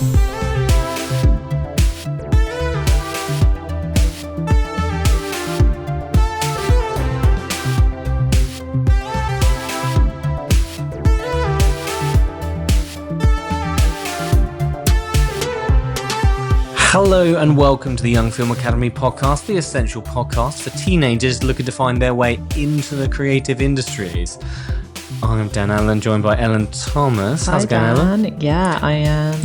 Hello and welcome to the Young Film Academy podcast, the essential podcast for teenagers looking to find their way into the creative industries. I'm Dan Allen, joined by Ellen Thomas. How's it going, Ellen? Yeah, I am.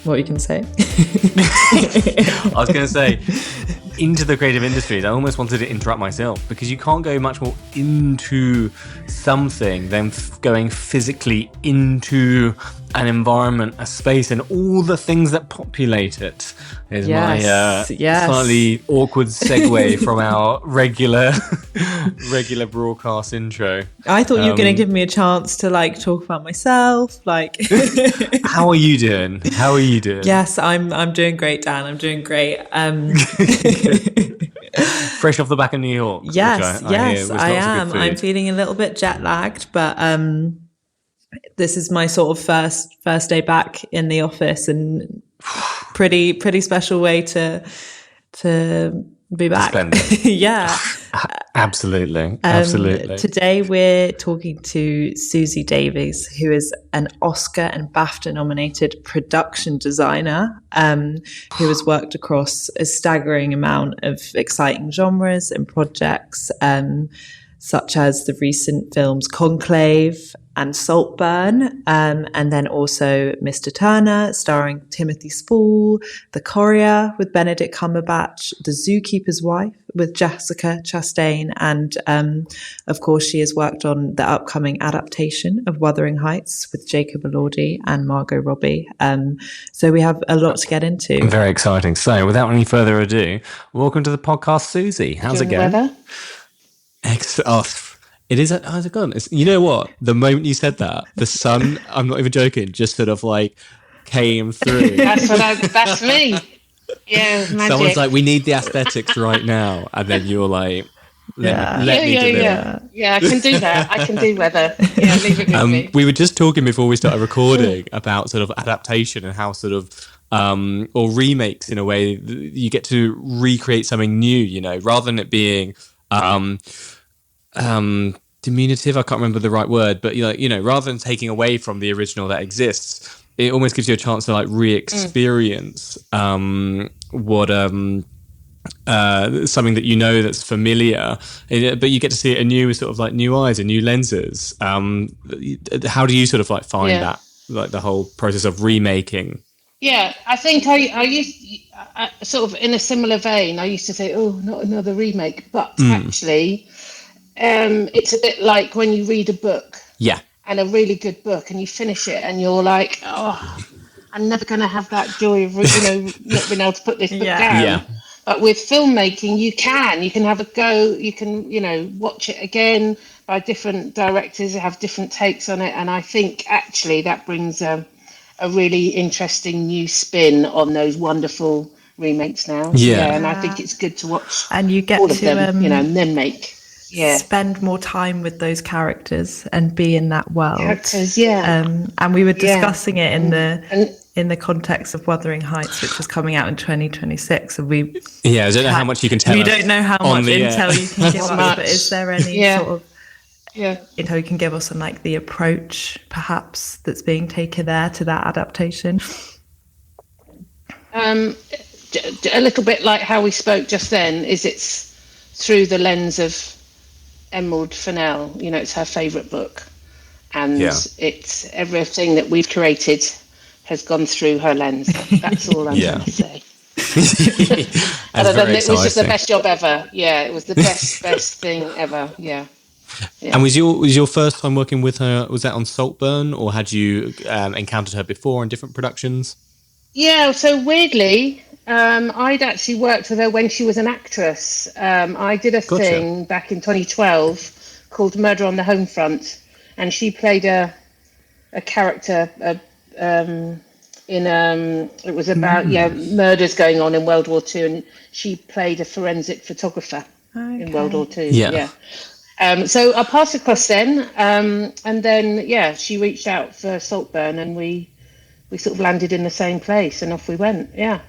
What you can say? I was going to say, into the creative industries. I almost wanted to interrupt myself because you can't go much more into something than going physically into an environment, a space, and all the things that populate it. Is my slightly awkward segue from our regular broadcast intro. I thought you were going to give me a chance to talk about myself. How are you doing? Yes, I'm doing great, Dan. I'm doing great. Fresh off the back of New York. Yes, I am. I'm feeling a little bit jet lagged, but this is my sort of first day back in the office, and pretty special way to be back. Yeah. Absolutely. Today we're talking to Suzie Davies, who is an Oscar and BAFTA nominated production designer, who has worked across a staggering amount of exciting genres and projects, such as the recent films Conclave and Saltburn, and then also Mr. Turner, starring Timothy Spall, The Courier with Benedict Cumberbatch, The Zookeeper's Wife with Jessica Chastain, and of course she has worked on the upcoming adaptation of Wuthering Heights with Jacob Elordi and Margot Robbie. So we have a lot to get into. Very exciting. So without any further ado, welcome to the podcast, Suzie. How's it going? Weather? Excellent. It is. How's it gone? You know what? The moment you said that, the sun, I'm not even joking, just sort of came through. That's me. Yeah, magic. Someone's like, we need the aesthetics right now. And then you're like, let me deliver. Yeah, I can do that. I can do weather. Yeah, leave it with me. We were just talking before we started recording about sort of adaptation and how sort of, or remakes in a way, you get to recreate something new, rather than it being, diminutive, I can't remember the right word, but rather than taking away from the original that exists, it almost gives you a chance to re-experience what something that that's familiar, but you get to see it anew with sort of new eyes and new lenses. How do you sort of find that the whole process of remaking? Yeah, I think I used sort of in a similar vein. I used to say, "Oh, not another remake," but actually. It's a bit like when you read a book, and a really good book, and you finish it, and you're like, "Oh, I'm never going to have that joy of not being able to put this book down." Yeah. But with filmmaking, you can have a go. You can watch it again by different directors, have different takes on it, and I think actually that brings a really interesting new spin on those wonderful remakes now. Yeah, and I think it's good to watch. And you get all to of them, and then make. Yeah. Spend more time with those characters and be in that world. Characters, and we were discussing it in the context of Wuthering Heights, which is coming out in 2026. And I don't know how much you can tell. We don't know how much intel you can give us, but is there any sort of intel you can give us on the approach, perhaps, that's being taken there to that adaptation? A little bit like how we spoke just then. It's through the lens of Emerald Fennell, it's her favourite book, and it's everything that we've created has gone through her lens. That's all I'm trying to say. It was just the best job ever. Yeah, it was the best thing ever. Yeah. And was your first time working with her? Was that on Saltburn, or had you encountered her before in different productions? Yeah. So weirdly. I'd actually worked with her when she was an actress. I did a thing back in 2012 called Murder on the Home Front, and she played a character it was about murders going on in World War II, and she played a forensic photographer in World War II. Yeah. So I passed across then, and then she reached out for Saltburn, and we we sort of landed in the same place and off we went. Yeah.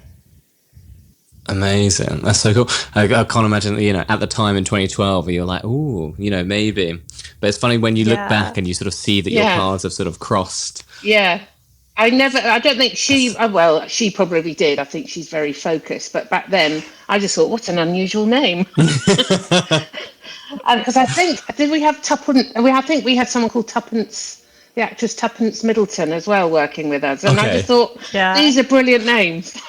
Amazing. That's so cool. I can't imagine, at the time in 2012, you're like, ooh, maybe. But it's funny when you look back and you sort of see that your paths have sort of crossed. Yeah. I don't think she probably did. I think she's very focused. But back then, I just thought, what an unusual name. Because I think, did we have Tuppence? I think we had someone called Tuppence, the actress Tuppence Middleton as well, working with us. And I just thought, these are brilliant names.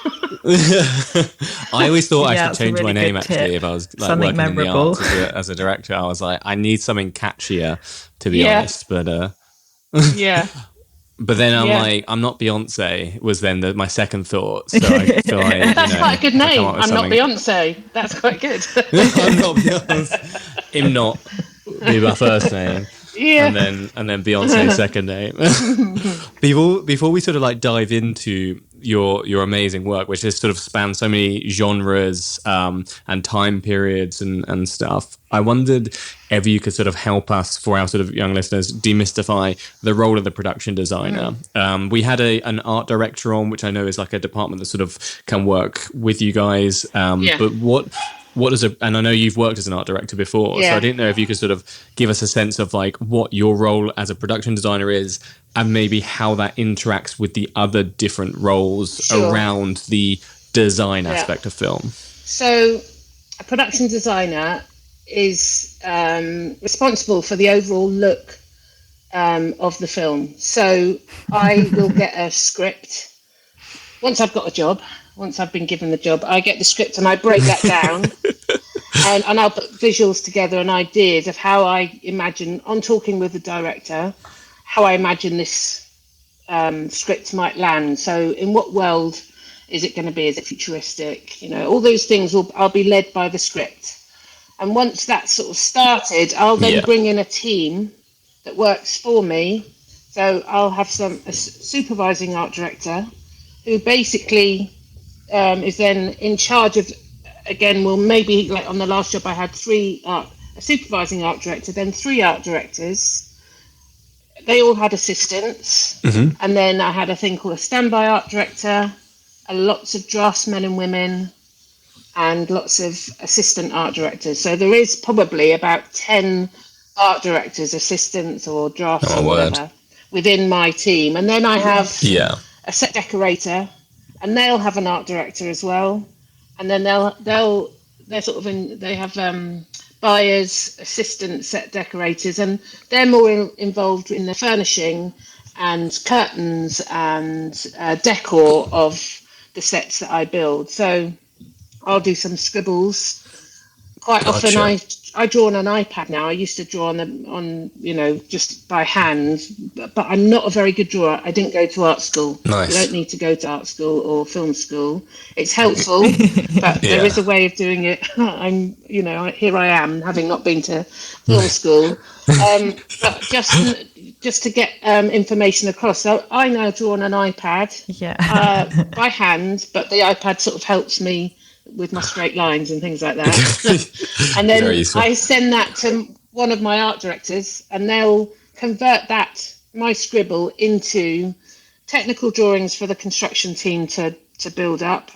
I always thought I should change my name, actually, if I was like working memorable in the arts as a director. I was like, I need something catchier, to be honest. But yeah. But then I'm like, I'm not Beyonce, was then my second thought. So I feel like, that's quite a good name. I'm not Beyonce. That's quite good. I'm not Beyonce. I'm not be my first name. Yeah. And then Beyonce's second name. Before we sort of like dive into your amazing work, which has sort of spanned so many genres and time periods and stuff, I wondered if you could sort of help us, for our sort of young listeners, demystify the role of the production designer. We had an art director on, which I know is like a department that sort of can work with you guys. But what is and I know you've worked as an art director before, so I didn't know if you could sort of give us a sense of like what your role as a production designer is, and maybe how that interacts with the other different roles around the design aspect of film. So a production designer is responsible for the overall look of the film. So I will get a script. Once I've got a job, once I've been given the job, I get the script and I break that down and I'll put visuals together and ideas of how I imagine, on talking with the director, how I imagine this script might land. So in what world is it going to be? Is it futuristic? All those things I'll be led by the script. And once that's sort of started, I'll then bring in a team that works for me. So I'll have a supervising art director who basically is then in charge of, again, maybe like on the last job I had a supervising art director, then 3 art directors. They all had assistants. Mm-hmm. And then I had a thing called a standby art director, lots of draftsmen and women, and lots of assistant art directors. So there is probably about 10 art directors, assistants or drafts or whatever within my team. And then I have a set decorator, and they'll have an art director as well. And then they're sort of they have buyers, assistant set decorators, and they're more involved in the furnishing and curtains and decor of the sets that I build. So I'll do some scribbles. Quite often I draw on an iPad now. I used to draw on just by hand, but I'm not a very good drawer. I didn't go to art school. Nice. You don't need to go to art school or film school. It's helpful, but there is a way of doing it. Here I am, having not been to film school, but just to get information across. So I now draw on an iPad by hand, but the iPad sort of helps me with my straight lines and things like that. And then I send that to one of my art directors, and they'll convert my scribble into technical drawings for the construction team to build up,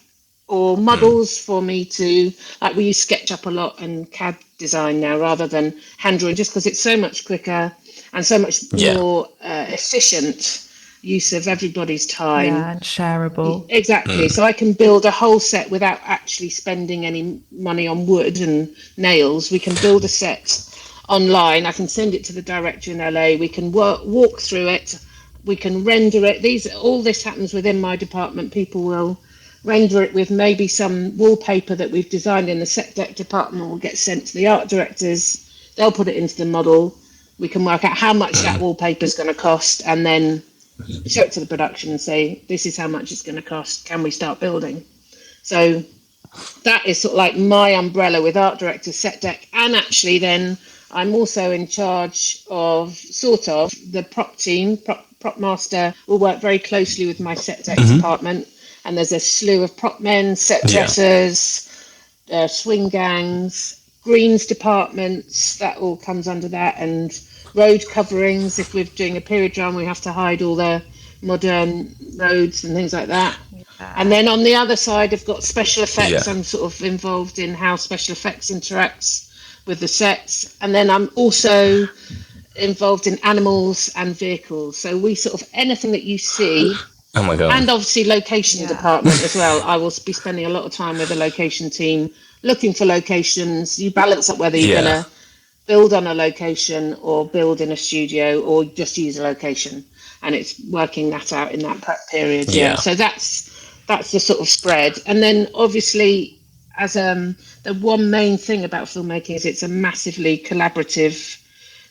or models for me to, like we use SketchUp a lot and CAD design now rather than hand drawing, just because it's so much quicker and so much more efficient use of everybody's time. And shareable. Exactly. So I can build a whole set without actually spending any money on wood and nails. We can build a set online. I can send it to the director in LA. We can walk through it. We can render it. All this happens within my department. People will render it with maybe some wallpaper that we've designed in the set deck department will get sent to the art directors. They'll put it into the model. We can work out how much that wallpaper is going to cost, and then show it to the production and say, this is how much it's going to cost. Can we start building? So that is sort of like my umbrella with art director, set deck, and actually then I'm also in charge of the prop team. Prop master will work very closely with my set deck department, and there's a slew of prop men, set dressers, swing gangs, greens departments, that all comes under that, and road coverings. If we're doing a period drama, we have to hide all the modern roads and things like that. And then on the other side, I've got special effects. I'm sort of involved in how special effects interacts with the sets. And then I'm also involved in animals and vehicles. So we sort of, anything that you see. Oh my God. And obviously location department as well. I will be spending a lot of time with the location team, looking for locations. You balance up whether you're going to build on a location or build in a studio or just use a location. And it's working that out in that prep period. So that's the sort of spread. And then obviously, as the one main thing about filmmaking is it's a massively collaborative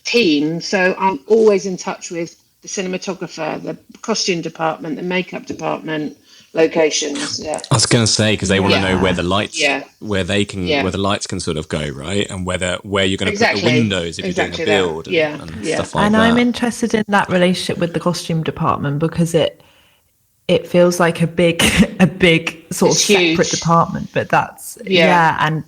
team. So I'm always in touch with the cinematographer, the costume department, the makeup department, locations. I was going to say, because they want to know where the lights, where the lights can sort of go, right, and where you're going to put the windows if you're doing a build, and stuff like that. And I'm interested in that relationship with the costume department because it feels like a big sort of separate department, but that's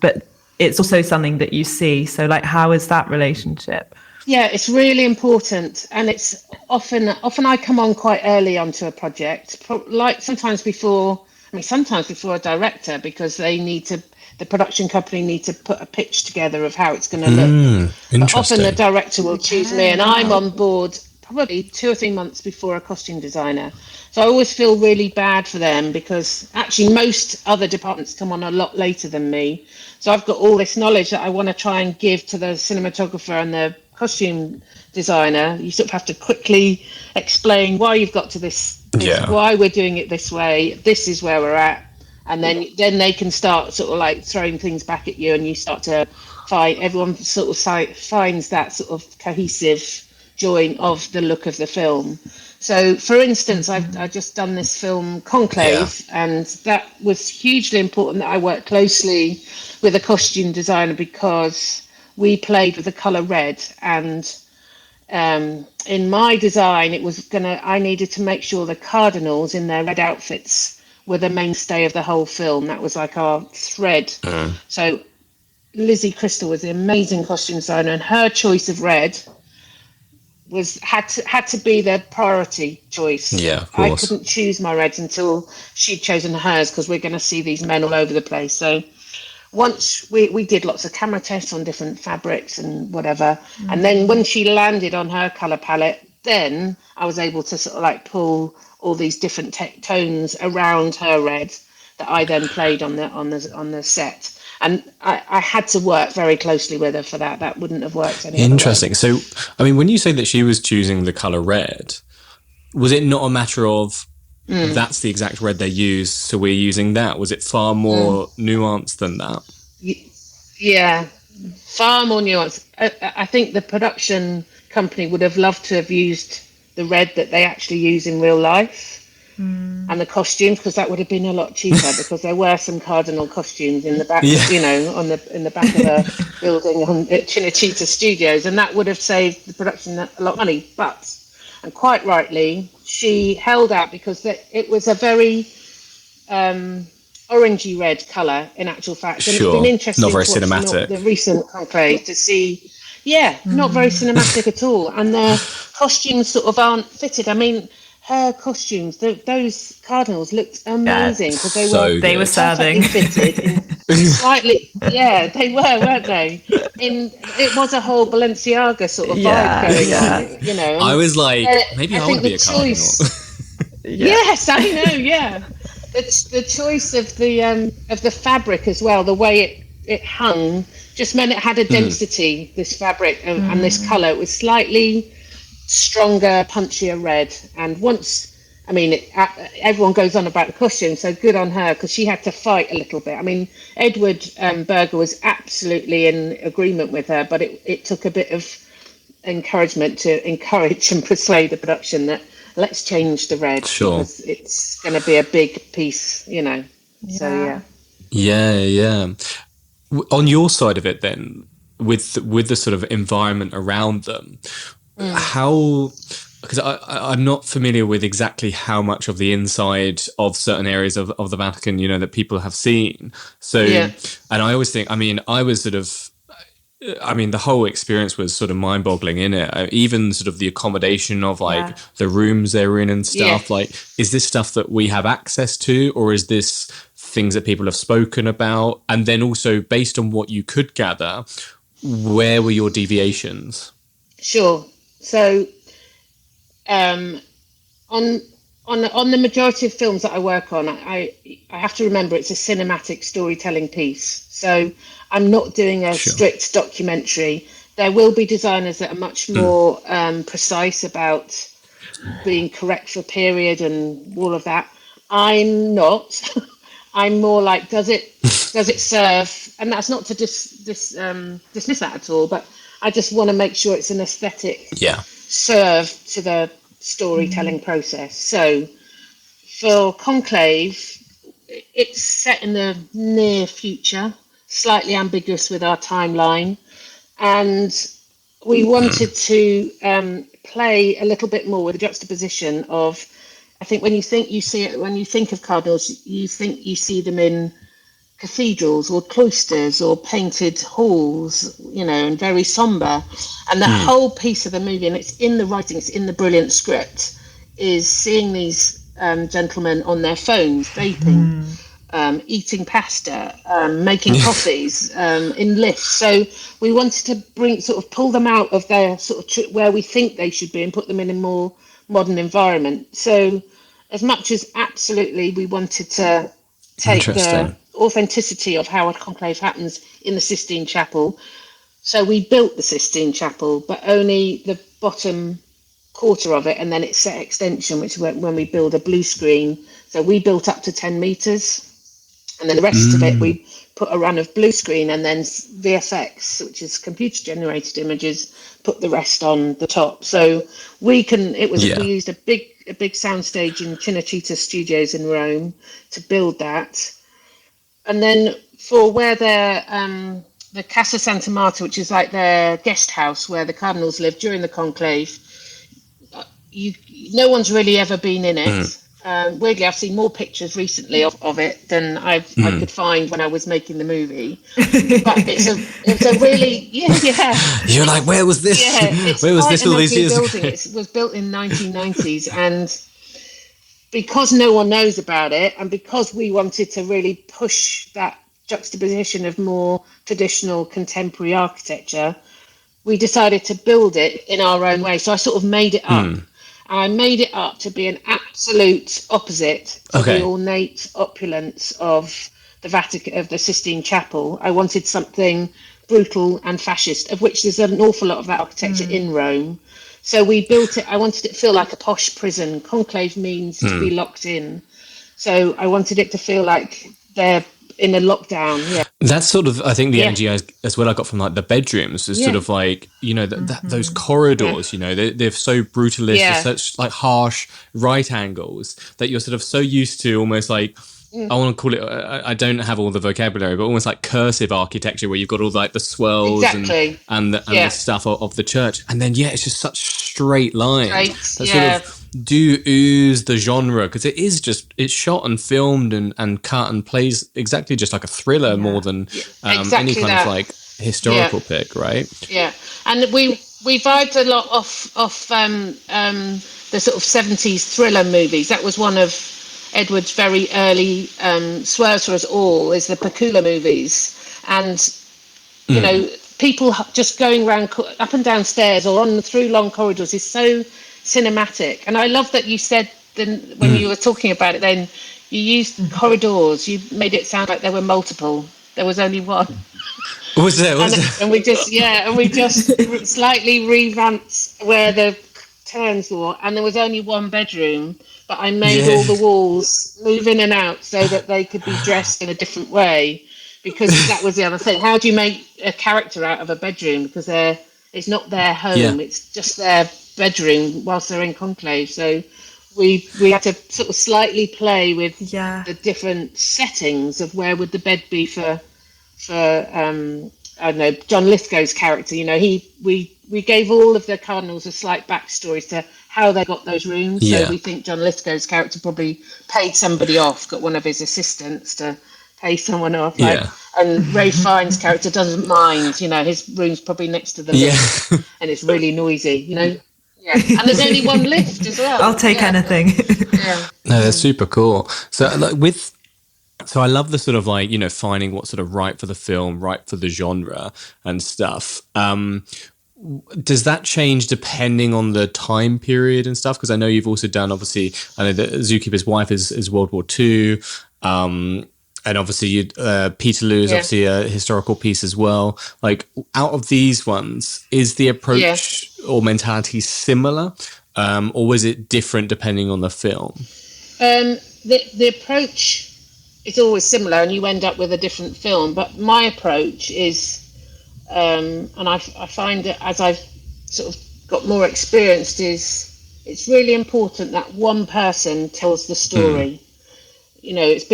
but it's also something that you see. So, like, how is that relationship? Yeah, it's really important, and it's often I come on quite early onto a project, like sometimes before a director, because the production company need to put a pitch together of how it's going to look. But often the director will choose me, and I'm on board probably 2 or 3 months before a costume designer. So I always feel really bad for them because actually most other departments come on a lot later than me. So I've got all this knowledge that I want to try and give to the cinematographer and the costume designer. You sort of have to quickly explain why you've got to this, why we're doing it this way, this is where we're at, and then they can start sort of like throwing things back at you, and you start to find, everyone sort of finds that sort of cohesive join of the look of the film. So for instance, I've just done this film Conclave, and that was hugely important that I worked closely with a costume designer because we played with the color red, and in my design, I needed to make sure the cardinals in their red outfits were the mainstay of the whole film. That was like our thread. So Lizzie Crystal was the amazing costume designer, and her choice of red had to be the priority choice. Yeah, of course. I couldn't choose my reds until she'd chosen hers, because we're going to see these men all over the place. So once we did lots of camera tests on different fabrics and whatever, and then when she landed on her color palette, then I was able to sort of like pull all these different tones around her red that I then played on the set. And I had to work very closely with her for that. That wouldn't have worked any other way. Interesting. So, I mean, when you say that she was choosing the color red, was it not a matter of that's the exact red they use, so we're using that? Was it far more nuanced than that? Yeah, far more nuanced. I think the production company would have loved to have used the red that they actually use in real life. And the costumes, because that would have been a lot cheaper, because there were some cardinal costumes in the back, in the back of the building at Cinecittà Studios, and that would have saved the production a lot of money. But, and quite rightly, she held out because it was a very orangey red colour in actual fact. And it's been interesting not very to watch cinematic. The recent Conclave to see, not very cinematic at all, and the costumes sort of aren't fitted. I mean, her costumes, those cardinals looked amazing because they were serving. Fitted in slightly, they were, weren't they? It was a whole Balenciaga sort of vibe going on, you know. I was like, maybe I want to be a cardinal. Yes, I know. Yeah, the choice of the fabric as well, the way it hung, just meant it had a density. This fabric and this colour, it was slightly stronger, punchier red. And once, I mean, everyone goes on about the costume, so good on her, because she had to fight a little bit. I mean, Edward Berger was absolutely in agreement with her, but it took a bit of encouragement to encourage and persuade the production that let's change the red, because it's going to be a big piece, you know. So yeah. On your side of it then, with the sort of environment around them, how, because I'm not familiar with exactly how much of the inside of certain areas of the Vatican, you know, that people have seen. So, and I always think, I mean, I was sort of I mean, the whole experience was sort of mind-boggling, innit? Even sort of the accommodation of like the rooms they're in and stuff. Like, is this stuff that we have access to, or is this things that people have spoken about? And then also, based on what you could gather, where were your deviations? Sure. So, on the majority of films that I work on, I have to remember it's a cinematic storytelling piece. So I'm not doing a strict documentary. There will be designers that are much more precise about being correct for period and all of that. I'm not. I'm more like, does it serve? And that's not to dismiss that at all, but I just want to make sure it's an aesthetic serve to the storytelling process. So for Conclave, it's set in the near future, slightly ambiguous with our timeline, and we wanted to play a little bit more with the juxtaposition of, I think when you think of cardinals, you think you see them in cathedrals or cloisters or painted halls, and very somber. And the whole piece of the movie, and it's in the writing, it's in the brilliant script, is seeing these gentlemen on their phones, vaping, eating pasta, making coffees in lifts. So we wanted to pull them out of their sort of where we think they should be and put them in a more modern environment. So as much as absolutely we wanted to take the authenticity of how a conclave happens in the Sistine Chapel. So we built the Sistine Chapel, but only the bottom quarter of it, and then it's set extension, which is when we build a blue screen. So we built up to 10 meters, and then the rest of it we put a run of blue screen, and then VFX, which is computer generated images, put the rest on the top. So we used a big soundstage in Cinecittà Studios in Rome to build that. And then for where the Casa Santa Marta, which is like their guest house where the cardinals lived during the conclave, no one's really ever been in it. Weirdly, I've seen more pictures recently of it than I could find when I was making the movie. But it's a really You're like, where was this? Where was this all these years building. It was built in 1990s, and because no one knows about it, and because we wanted to really push that juxtaposition of more traditional contemporary architecture, we decided to build it in our own way. So I sort of made it up. And I made it up to be an absolute opposite to the ornate opulence of the Vatican, of the Sistine Chapel. I wanted something brutal and fascist, of which there's an awful lot of that architecture in Rome. So we built it. I wanted it to feel like a posh prison. Conclave means to be locked in. So I wanted it to feel like they're in a lockdown. Yeah. That's sort of, I think, the energy as well I got from like the bedrooms is sort of like, those corridors, they're so brutalist, they're such like harsh right angles that you're sort of so used to almost like, I want to call it, I don't have all the vocabulary, but almost like cursive architecture where you've got all like the swirls and the stuff of the church. And then, it's just such straight lines that sort of do ooze the genre, because it's shot and filmed and cut and plays exactly just like a thriller more than any kind of like historical pick, right? Yeah. And we vibed a lot off the sort of 70s thriller movies. That was one of Edward's very early swerves for us all, is the Peculiar movies. And, people just going around up and down stairs or on through long corridors is so cinematic. And I love that you said when you were talking about it then, you used corridors, you made it sound like there were multiple. There was only one. Was there? And we just slightly revamped where the turns were, and there was only one bedroom, but I made all the walls move in and out so that they could be dressed in a different way, because that was the other thing. How do you make a character out of a bedroom? Because it's not their home, it's just their bedroom whilst they're in conclave. So we had to sort of slightly play with the different settings of where would the bed be for I don't know, John Lithgow's character. We gave all of the cardinals a slight backstory to how they got those rooms. So we think John Lithgow's character probably paid somebody off, got one of his assistants to pay someone off. Like, and Ray Fiennes' character doesn't mind, his room's probly next to the lift and it's really noisy, Yeah. And there's only one lift as well. I'll take anything. No, that's super cool. So So I love the sort of like, finding what's sort of right for the film, right for the genre and stuff. Does that change depending on the time period and stuff? Because I know you've also done, obviously, I know that Zookeeper's wife is World War II. And obviously Peterloo is obviously a historical piece as well. Like, out of these ones, is the approach or mentality similar? Or was it different depending on the film? The approach is always similar and you end up with a different film. But my approach is, and I find that as I've sort of got more experienced, is it's really important that one person tells the story. It's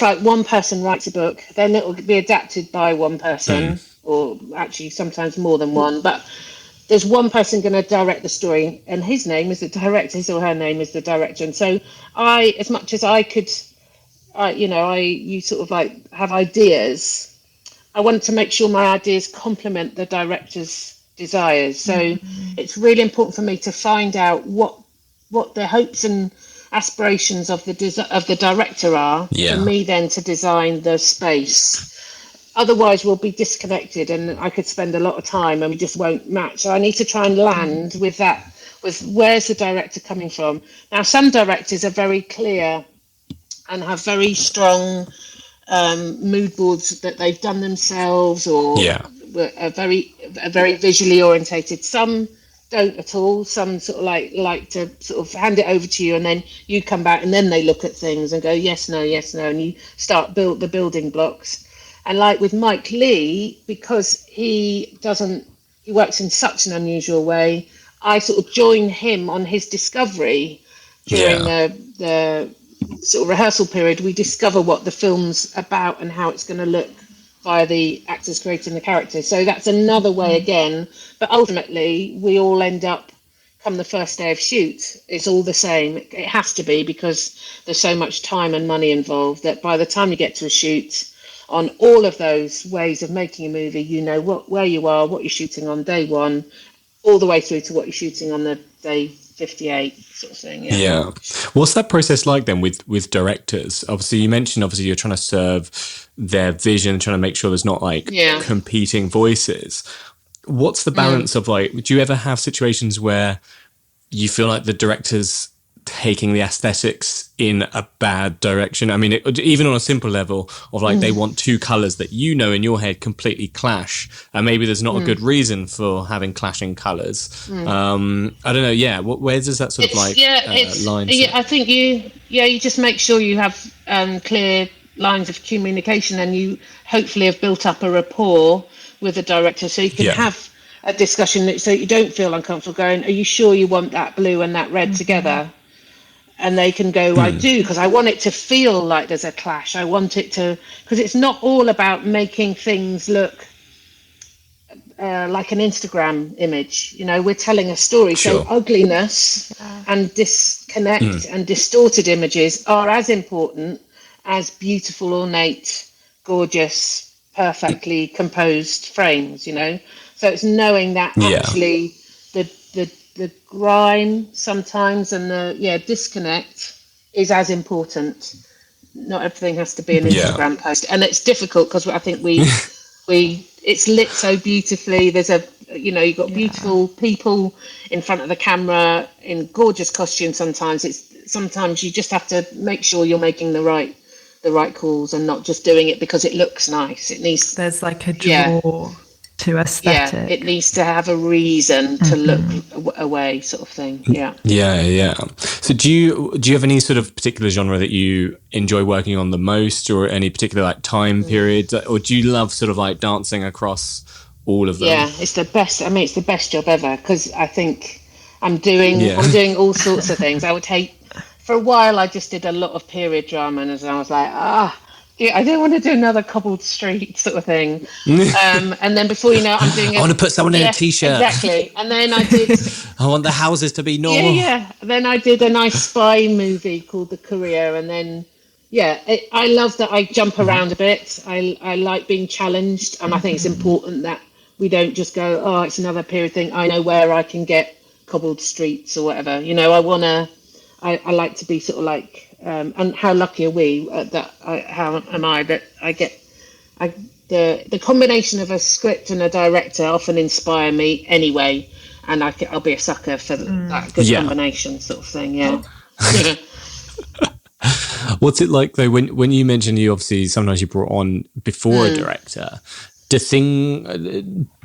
like one person writes a book, then it will be adapted by one person, or actually sometimes more than one. But there's one person going to direct the story, and his name is the director, his or her name is the director. And so I, as much as I could, you sort of like have ideas, I wanted to make sure my ideas complement the director's desires. So it's really important for me to find out what their hopes and aspirations of the director are, for me then to design the space. Otherwise we'll be disconnected and I could spend a lot of time and we just won't match. So I need to try and land with that, with where's the director coming from. Now some directors are very clear and have very strong mood boards that they've done themselves, or are very visually orientated. Some don't at all. Some sort of like to sort of hand it over to you and then you come back and then they look at things and go yes no, and you start build the building blocks. And like with Mike Leigh, because he works in such an unusual way, I sort of join him on his discovery during the sort of rehearsal period. We discover what the film's about and how it's going to look via the actors creating the characters. So that's another way again. But ultimately, we all end up, come the first day of shoot, it's all the same. It has to be, because there's so much time and money involved that by the time you get to a shoot, on all of those ways of making a movie, where you are, what you're shooting on day one, all the way through to what you're shooting on the day 58 sort of thing. Yeah. What's that process like then with directors? Obviously, you mentioned you're trying to serve their vision, trying to make sure there's not competing voices. What's the balance of do you ever have situations where you feel like the director's taking the aesthetics in a bad direction? I mean, even on a simple level of they want two colours that in your head completely clash, and maybe there's not a good reason for having clashing colours. I don't know. Yeah, where does that sort of line? I think you just make sure you have clear lines of communication, and you hopefully have built up a rapport with the director, so you can have a discussion, so you don't feel uncomfortable going, are you sure you want that blue and that red together? And they can go, I do, because I want it to feel like there's a clash. I want it to, because it's not all about making things look like an Instagram image. We're telling a story. Sure. So ugliness and disconnect and distorted images are as important as beautiful, ornate, gorgeous, perfectly composed frames, So it's knowing that actually the grime sometimes and the disconnect is as important. Not everything has to be an Instagram post, and it's difficult because I think we it's lit so beautifully. There's you've got beautiful people in front of the camera in gorgeous costumes. Sometimes you just have to make sure you're making the right calls and not just doing it because it looks nice. There's like a draw to aesthetic. Yeah, it needs to have a reason to look away, sort of thing. Yeah. So do you have any sort of particular genre that you enjoy working on the most, or any particular time period, or do you love sort of dancing across all of them? Yeah, it's the best. I mean, it's the best job ever, because I think I'm doing all sorts of things. I would hate, for a while I just did a lot of period drama, and I was like, I don't want to do another cobbled street sort of thing. And then before you know it, I'm doing I want to put someone in a t-shirt. Exactly. And then I did... I want the houses to be normal. Yeah. Then I did a nice spy movie called The Courier, and then I love that I jump around a bit. I like being challenged, and I think it's important that we don't just go, oh, it's another period thing. I know where I can get cobbled streets or whatever. I like to be sort of like, and how lucky are we how am I that I get, the combination of a script and a director often inspire me anyway, and I'll be a sucker for that good combination sort of thing. Yeah. What's it like though when you mention you obviously sometimes you brought on before a director?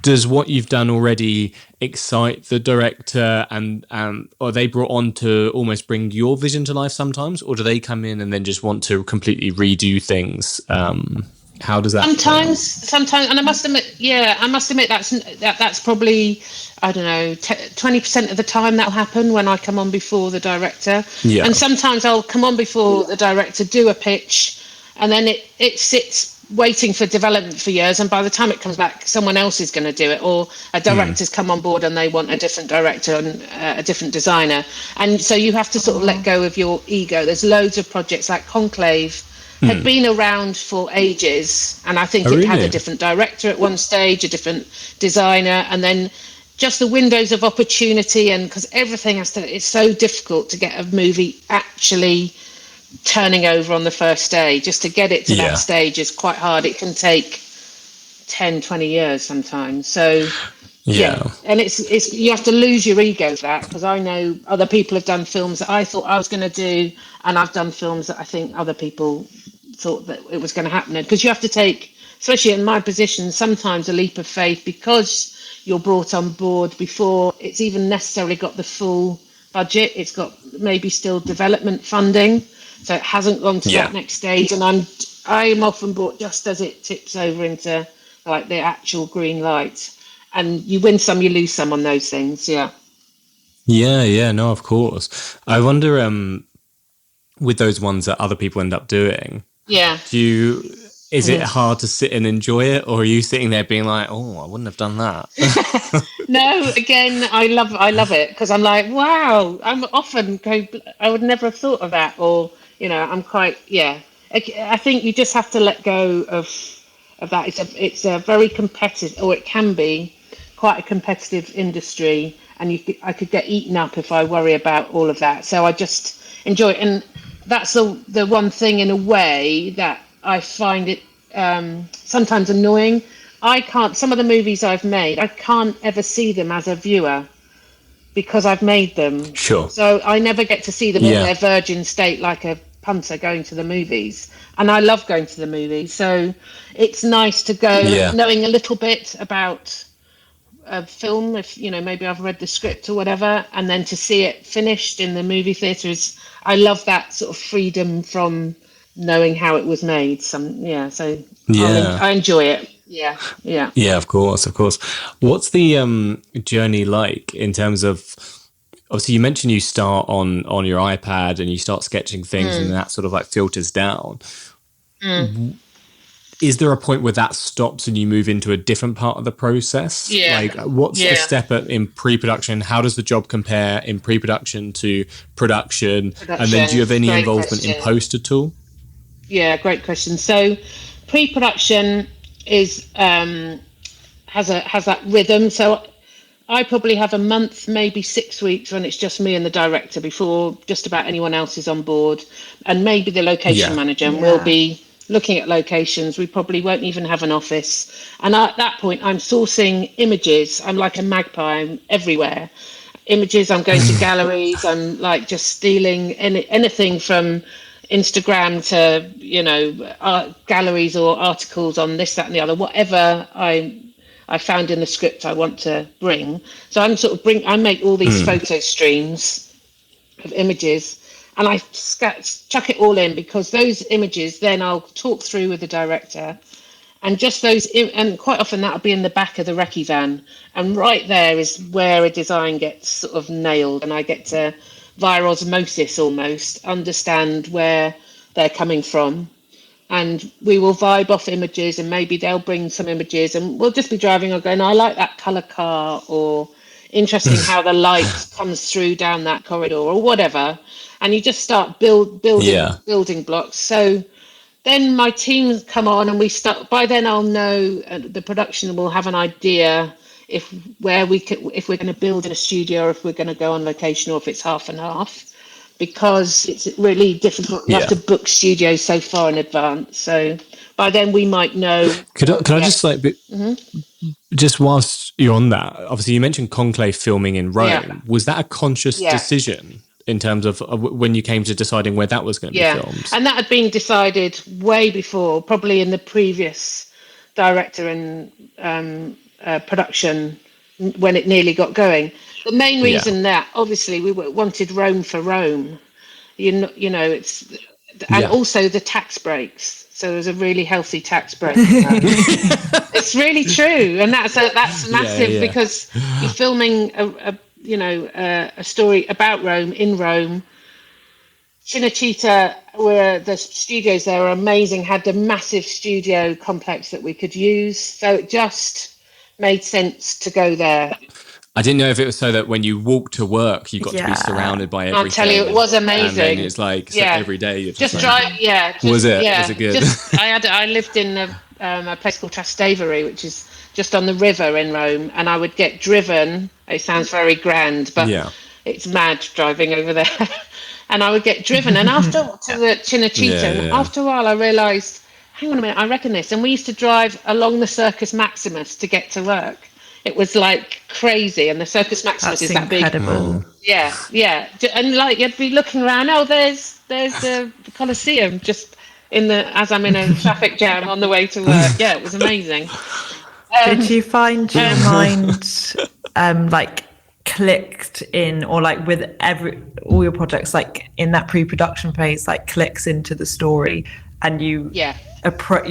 Does what you've done already excite the director, and are they brought on to almost bring your vision to life sometimes, or do they come in and then just want to completely redo things? How does that? Sometimes, and I must admit that's probably, I don't know, 20% of the time that'll happen when I come on before the director. Yeah. And sometimes I'll come on before the director, do a pitch, and then it sits waiting for development for years, and by the time it comes back, someone else is going to do it, or a director's come on board and they want a different director and a different designer, and so you have to sort of let go of your ego. There's loads of projects like Conclave had been around for ages, and I think it had a different director at one stage, a different designer, and then just the windows of opportunity, and because everything it's so difficult to get a movie actually turning over on the first day. Just to get it to that stage is quite hard. It can take 10-20 years sometimes. So and it's you have to lose your ego for that, because I know other people have done films that I thought I was going to do, and I've done films that I think other people thought that it was going to happen. Because you have to take, especially in my position, sometimes a leap of faith, because you're brought on board before it's even necessarily got the full budget. It's got maybe still development funding, so it hasn't gone to that next stage, and I'm often brought just as it tips over into like the actual green light, and you win some, you lose some on those things. No, of course. I wonder with those ones that other people end up doing, is it hard to sit and enjoy it, or are you sitting there being like, oh, I wouldn't have done that? No, again, I love it, because I'm like, wow, I'm often going, I would never have thought of that, or I'm quite I think you just have to let go of that. It's a very competitive, or it can be quite a competitive industry, and I could get eaten up if I worry about all of that. So I just enjoy it, and that's the one thing in a way that I find it sometimes annoying. Some of the movies I've made, I can't ever see them as a viewer because I've made them. Sure. So I never get to see them in their virgin state like a punter going to the movies. And I love going to the movies. So it's nice to go knowing a little bit about a film, if maybe I've read the script or whatever, and then to see it finished in the movie theatre I love that sort of freedom from knowing how it was made. I enjoy it. Yeah, of course. What's the journey like in terms of, obviously you mentioned you start on your iPad and you start sketching things and that sort of like filters down. Is there a point where that stops and you move into a different part of the process? Like what's the step in pre-production? How does the job compare in pre-production to production? And then do you have any involvement in post at all? Yeah, great question. So pre-production is has that rhythm. So I probably have a month, maybe 6 weeks, when it's just me and the director before just about anyone else is on board, and maybe the location manager, and we'll be looking at locations. We probably won't even have an office, and at that point I'm sourcing images. I'm like a magpie, I'm everywhere. Images, I'm going to galleries, I'm like just stealing anything from Instagram to galleries or articles on this, that and the other, whatever I found in the script I want to bring. So I make all these photo streams of images, and I chuck it all in, because those images then I'll talk through with the director, and just those, and quite often that'll be in the back of the recce van, and right there is where a design gets sort of nailed, and I get to, via osmosis almost, understand where they're coming from. And we will vibe off images, and maybe they'll bring some images, and we'll just be driving or going, I like that colour car, or interesting how the light comes through down that corridor or whatever. And you just start building blocks. So then my team come on and we start. By then I'll know the production will have an idea if we're going to build in a studio or if we're going to go on location or if it's half and half, because it's really difficult. You have to book studios so far in advance. So by then we might know. Could I just just whilst you're on that, obviously you mentioned Conclave filming in Rome. Yeah. Was that a conscious decision in terms of when you came to deciding where that was going to be filmed? And that had been decided way before, probably in the previous director and production when it nearly got going. The main reason that obviously we wanted Rome for Rome, you know, and also the tax breaks. So there's a really healthy tax break. It's really true, and that's massive because you're filming a story about Rome in Rome. Cinecittà, where the studios there are amazing, had a massive studio complex that we could use, so it just made sense to go there. I didn't know if it was so that when you walk to work, you got to be surrounded by everything. I'll tell you, it was amazing. And then it's like so every day you're just drive. Was it? Was it good? I lived in a place called Trastevere, which is just on the river in Rome, and I would get driven. It sounds very grand, but it's mad driving over there. And I would get driven, and after to the Cinecittà, and after a while I realised, hang on a minute, I reckon this. And we used to drive along the Circus Maximus to get to work. It was like crazy, and the Circus Maximus is that big. Yeah, and like you'd be looking around. Oh, there's the Colosseum just as I'm in a traffic jam on the way to work. Yeah, it was amazing. Did you find your mind like clicked in, or like with all your projects, like in that pre-production phase, like clicks into the story, and you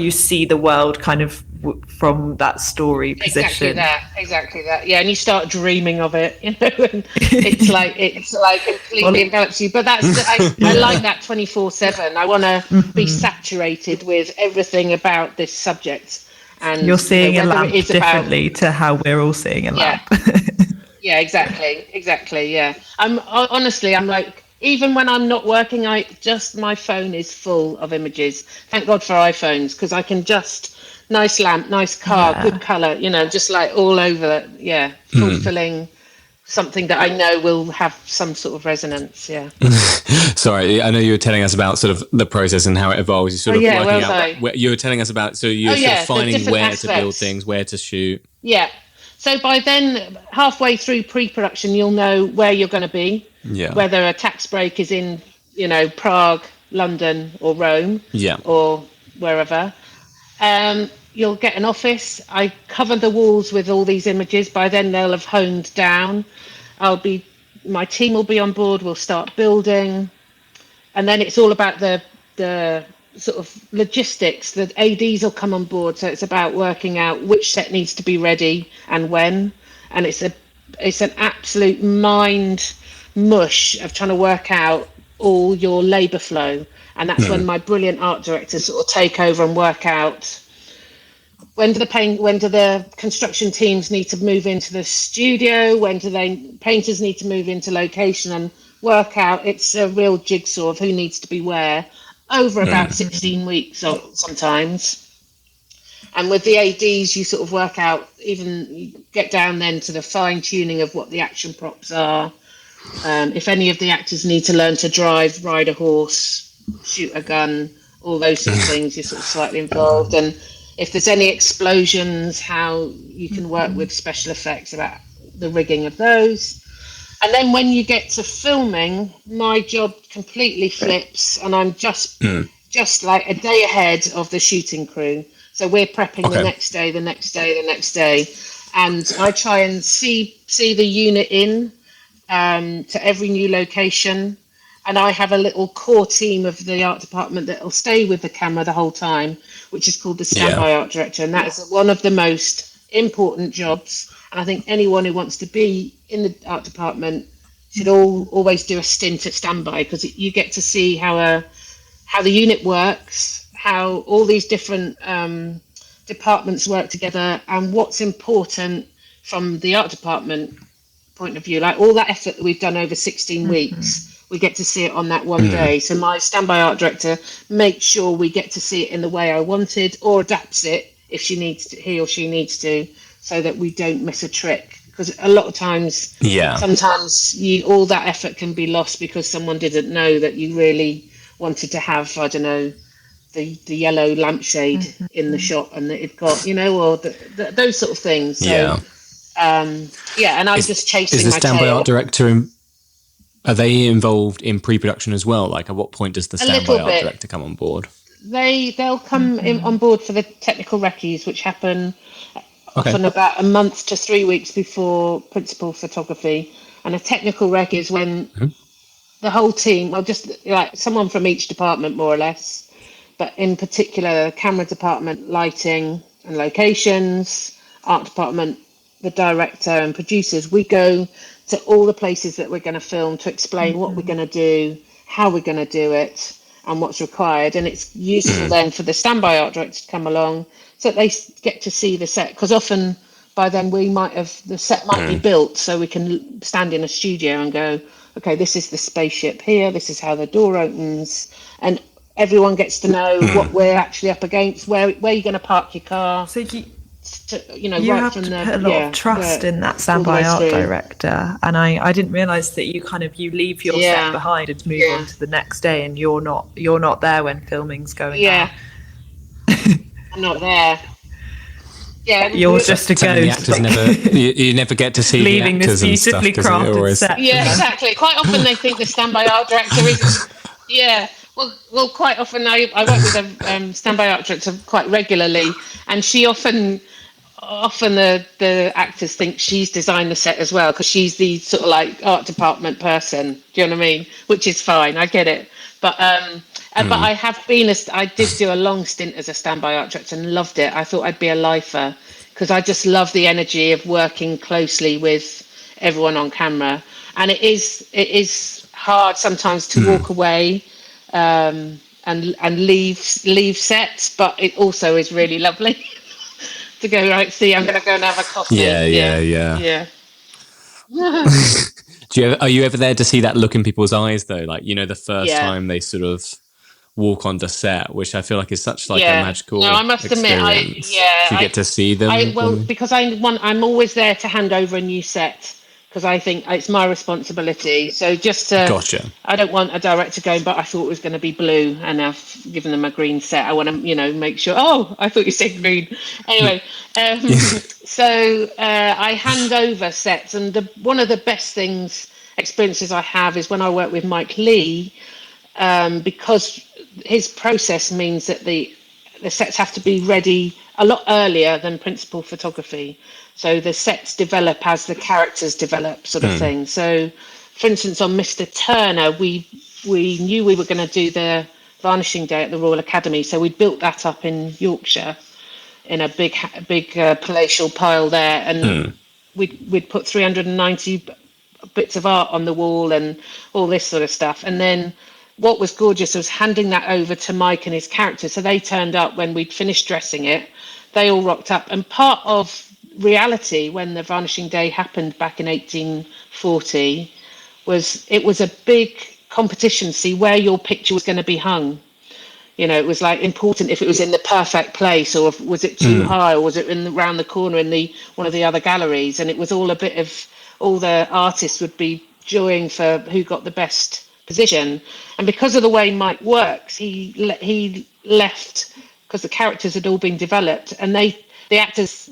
see the world kind of from that story position? Exactly that. Yeah, and you start dreaming of it, you know, and it's like completely envelops you. But that's I like that 24/7. I want to be saturated with everything about this subject. And you're seeing a lamp differently to how we're all seeing a lamp. Yeah, exactly. Yeah, I'm like, even when I'm not working, my phone is full of images. Thank God for iPhones, because I can just nice lamp, nice car, good color, you know, just like all over. Yeah, fulfilling something that I know will have some sort of resonance. Yeah. Sorry, I know you were telling us about sort of the process and how it evolves. You sort of working out. You were telling us about you're sort of finding where to build things, where to shoot. Yeah. So by then, halfway through pre-production, you'll know where you're going to be. Yeah. Whether a tax break is in, you know, Prague, London, or Rome. Yeah. Or wherever. You'll get an office. I cover the walls with all these images. By then they'll have honed down. My team will be on board. We'll start building, and then it's all about the sort of logistics. The ADs will come on board, so it's about working out which set needs to be ready and when. And it's an absolute mind mush of trying to work out all your labour flow. And that's when my brilliant art directors sort of take over and work out when do the construction teams need to move into the studio, when do painters need to move into location, and work out. It's a real jigsaw of who needs to be where over about 16 weeks or sometimes. And with the ADs, you sort of work out, even you get down then to the fine tuning of what the action props are. If any of the actors need to learn to drive, ride a horse, shoot a gun, all those sort of things, you're sort of slightly involved. And if there's any explosions, how you can work with special effects about the rigging of those. And then when you get to filming, my job completely flips, and I'm just like a day ahead of the shooting crew. So we're prepping the next day. And I try and see the unit in to every new location. And I have a little core team of the art department that will stay with the camera the whole time, which is called the standby art director. And that is one of the most important jobs. And I think anyone who wants to be in the art department should always do a stint at standby, because you get to see how the unit works, how all these different departments work together, and what's important from the art department point of view. Like all that effort that we've done over 16 weeks, we get to see it on that one day. So my standby art director makes sure we get to see it in the way I wanted, or adapts it if he or she needs to, so that we don't miss a trick. Because a lot of times, sometimes all that effort can be lost because someone didn't know that you really wanted to have, I don't know, the yellow lampshade in the shot, and that it got, or those sort of things. So, and I'm just chasing my tail. Is the standby art director, are they involved in pre-production as well? Like, at what point does the standby art director come on board? They'll come on board for the technical recce's, which happen often about a month to 3 weeks before principal photography. And a technical rec is when the whole team, well, just like someone from each department, more or less, but in particular, camera department, lighting and locations, art department, the director and producers, we go to all the places that we're going to film to explain what we're going to do, how we're going to do it, and what's required. And it's useful then for the standby art director to come along so that they get to see the set, because often by then the set might be built, so we can stand in a studio and go, okay, this is the spaceship here, this is how the door opens, and everyone gets to know what we're actually up against, where you're going to park your car. So you right have from to put a lot of trust in that standby art director, and I didn't realise that you leave your set behind and move on to the next day, and you're not there when filming's going on. I'm not there. Yeah, you're just a ghost. The actors you never get to see leaving the actors this beautifully crafted set. Yeah, exactly. Quite often they think the standby art director is. Yeah. Well, quite often I work with a standby art director quite regularly, and she often the actors think she's designed the set as well, because she's the sort of like art department person. Do you know what I mean? Which is fine, I get it. But but I did do a long stint as a standby art director and loved it. I thought I'd be a lifer, because I just love the energy of working closely with everyone on camera, and it is hard sometimes to walk away and leave sets, but it also is really lovely to go, right, see, I'm going to go and have a coffee. Yeah. Are you ever there to see that look in people's eyes though? Like, the first time they sort of walk onto set, which I feel like is such like a magical I must experience. Admit, you get to see them. Because I'm always there to hand over a new set, because I think it's my responsibility. So Gotcha. I don't want a director going, but I thought it was going to be blue and I've given them a green set. I want to, make sure, I thought you said green. Anyway, so I hand over sets, and one of the best experiences I have is when I work with Leigh, because his process means that the sets have to be ready a lot earlier than principal photography. So the sets develop as the characters develop, sort of thing. So, for instance, on Mr. Turner, we knew we were going to do the varnishing day at the Royal Academy, so we built that up in Yorkshire in a big palatial pile there, and we'd put 390 bits of art on the wall and all this sort of stuff. And then what was gorgeous was handing that over to Mike and his characters. So they turned up when we'd finished dressing it. They all rocked up, and part of reality when the varnishing day happened back in 1840 was a big competition to see where your picture was going to be hung. It was like important if it was in the perfect place, or was it too high, or was it around the corner in one of the other galleries. And it was all a bit of, all the artists would be joying for who got the best position. And because of the way Mike works, he left, because the characters had all been developed, and the actors,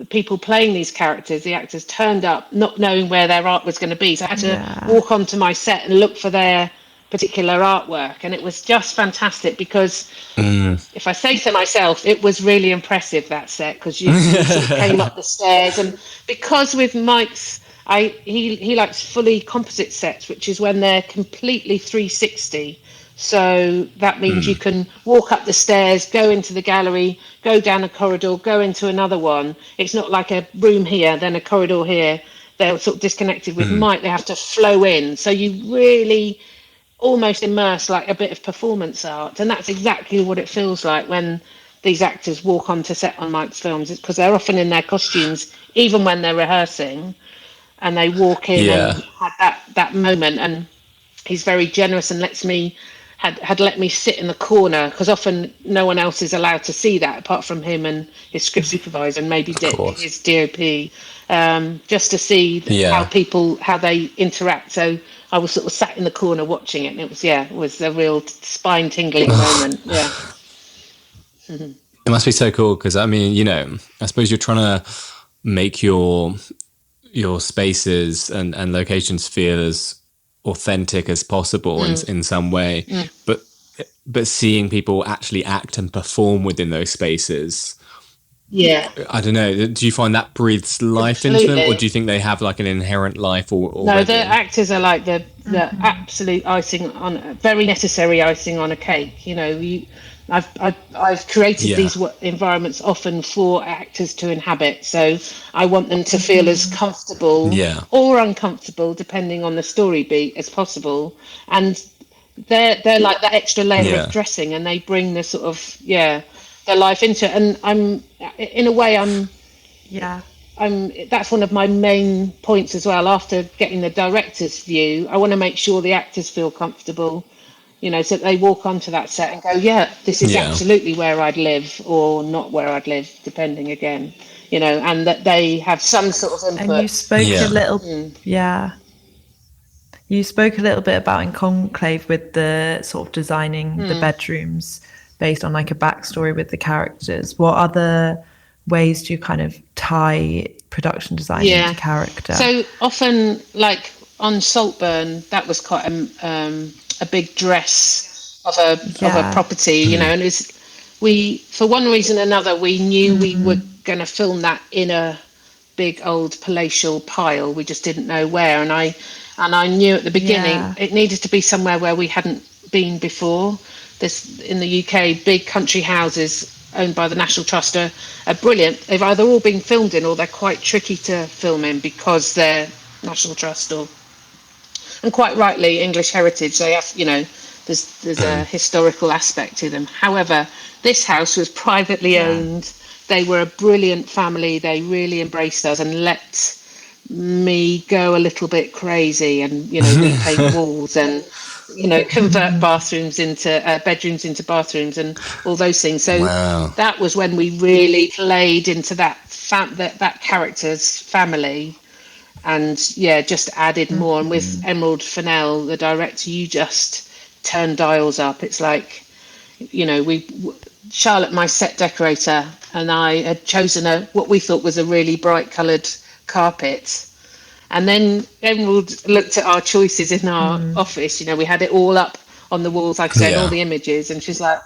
people playing these characters, the actors turned up not knowing where their art was going to be. So I had to walk onto my set and look for their particular artwork. And it was just fantastic, because if I say so myself, it was really impressive, that set, because you sort of came up the stairs. And because with Mike's, he likes fully composite sets, which is when they're completely 360. So that means you can walk up the stairs, go into the gallery, go down a corridor, go into another one. It's not like a room here, then a corridor here. They're sort of disconnected. With Mike, they have to flow in. So you really almost immerse like a bit of performance art. And that's exactly what it feels like when these actors walk onto set on Mike's films. It's because they're often in their costumes, even when they're rehearsing. and they walk in and had that moment, and he's very generous and had let me sit in the corner, because often no one else is allowed to see that apart from him and his script supervisor and maybe Dick, his DOP, just to see how they interact. So I was sort of sat in the corner watching it, and it was a real spine tingling moment. Yeah. It must be so cool, because I mean, you know, I suppose you're trying to make your spaces and locations feel as authentic as possible in some way, but seeing people actually act and perform within those spaces, I don't know, do you find that breathes life into them, or do you think they have like an inherent life already? No, the actors are like the absolute icing on, very necessary icing on a cake. You know, I've created these environments often for actors to inhabit, so I want them to feel as comfortable or uncomfortable, depending on the story beat, as possible. And they're like that extra layer of dressing, and they bring the sort of their life into it. And that's one of my main points as well. After getting the director's view, I want to make sure the actors feel comfortable, you know, so that they walk onto that set and go, this is absolutely where I'd live, or not where I'd live, depending again, you know, and that they have some sort of input. And you spoke a little, you spoke a little bit about in Conclave with the sort of designing the bedrooms based on like a backstory with the characters. What other ways do you kind of tie production design into character? So often, like on Saltburn, that was quite a big dress of a property, you know, and for one reason or another, we knew we were going to film that in a big old palatial pile. We just didn't know where, and I knew at the beginning it needed to be somewhere where we hadn't been before. This in the UK, big country houses owned by the National Trust are brilliant. They've either all been filmed in, or they're quite tricky to film in because they're National Trust, and quite rightly English heritage. They have, you know, there's a historical aspect to them. However, this house was privately owned. They were a brilliant family. They really embraced us and let me go a little bit crazy, and, you know, repaint walls and, you know, convert bathrooms into bedrooms into bathrooms and all those things. So that was when we really played into that character's family, and just added more. And with Emerald Fennell, the director, you just turn dials up. It's like, you know, Charlotte, my set decorator, and I had chosen what we thought was a really bright coloured carpet. And then Emerald looked at our choices in our office. You know, we had it all up on the walls, like I said, all the images. And she's like,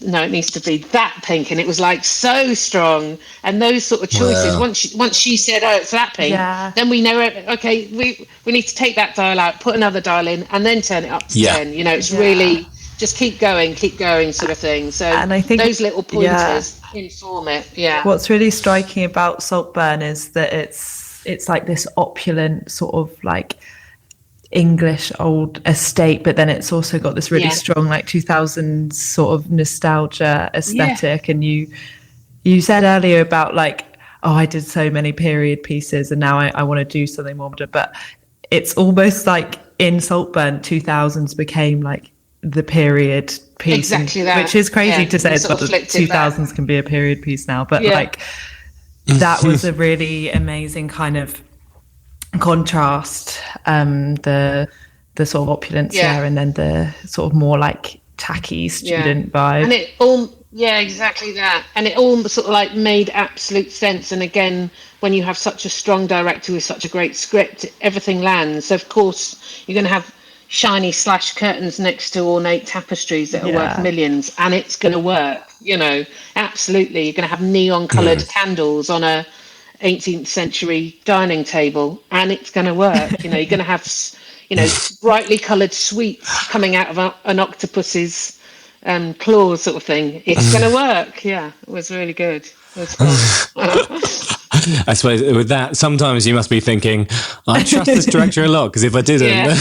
no, it needs to be that pink. And it was like so strong. And those sort of choices, once she said, oh, it's that pink, then we know, okay, we need to take that dial out, put another dial in, and then turn it up to 10. You know, it's really just keep going sort of thing. So, and I think those little pointers inform it. What's really striking about Saltburn is that it's like this opulent sort of like English old estate, but then it's also got this really strong like 2000s sort of nostalgia aesthetic. And you said earlier about like, oh, I did so many period pieces and now I want to do something more modern, but it's almost like in Saltburn 2000s became like the period piece, exactly that, which is crazy to say, but the 2000s can be a period piece now, but like that was a really amazing kind of contrast, the sort of opulence there, and then the sort of more like tacky student vibe, and it all exactly that, and it all sort of like made absolute sense. And again, when you have such a strong director with such a great script, everything lands. So of course you're going to have shiny slash curtains next to ornate tapestries that are worth millions, and it's going to work, you know, absolutely. You're going to have neon coloured candles on a 18th century dining table, and it's going to work. You know, you're going to have, you know, brightly coloured sweets coming out of an octopus's claws sort of thing. It's going to work. Yeah, it was really good. It was fun. I suppose with that, sometimes you must be thinking, I trust this director a lot, because if I didn't,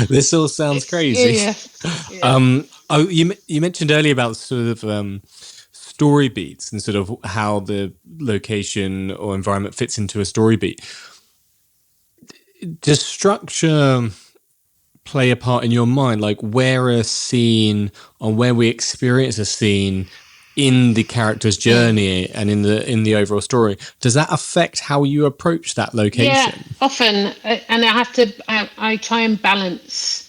this all sounds crazy. You mentioned earlier about sort of story beats and sort of how the location or environment fits into a story beat. does structure play a part in your mind? Like where a scene or where we experience a scene in the character's journey and in the overall story, does that affect how you approach that location? Yeah, often, and I try and balance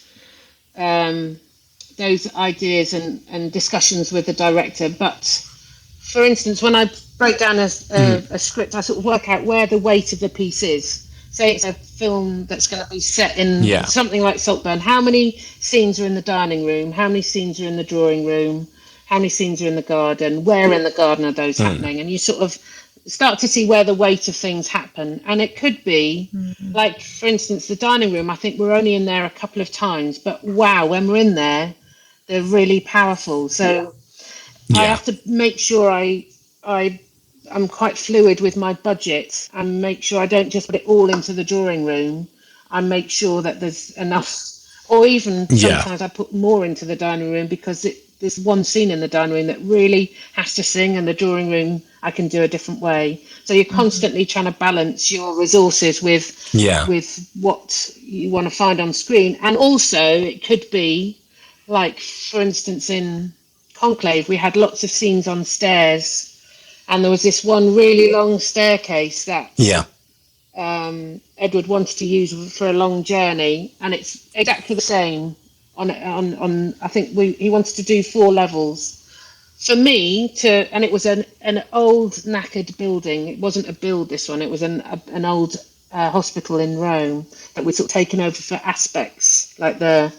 those ideas and discussions with the director. But for instance, when I break down a script, I sort of work out where the weight of the piece is. Say it's a film that's going to be set in something like Saltburn. How many scenes are in the dining room? How many scenes are in the drawing room? How many scenes are in the garden? Where in the garden are those happening? And you sort of start to see where the weight of things happen. And it could be, like, for instance, the dining room, I think we're only in there a couple of times. But wow, when we're in there, they're really powerful. So I have to make sure I'm quite fluid with my budget and make sure I don't just put it all into the drawing room. I make sure that there's enough, or even sometimes I put more into the dining room because there's one scene in the dining room that really has to sing, and the drawing room I can do a different way. So you're constantly trying to balance your resources with what you want to find on screen. And also it could be like, for instance, in Conclave, we had lots of scenes on stairs. And there was this one really long staircase that Edward wanted to use for a long journey, and it's exactly the same on I think he wanted to do 4 levels. For me and it was an old knackered building. It wasn't a build, this one. It was an old hospital in Rome that we'd sort of taken over for aspects like the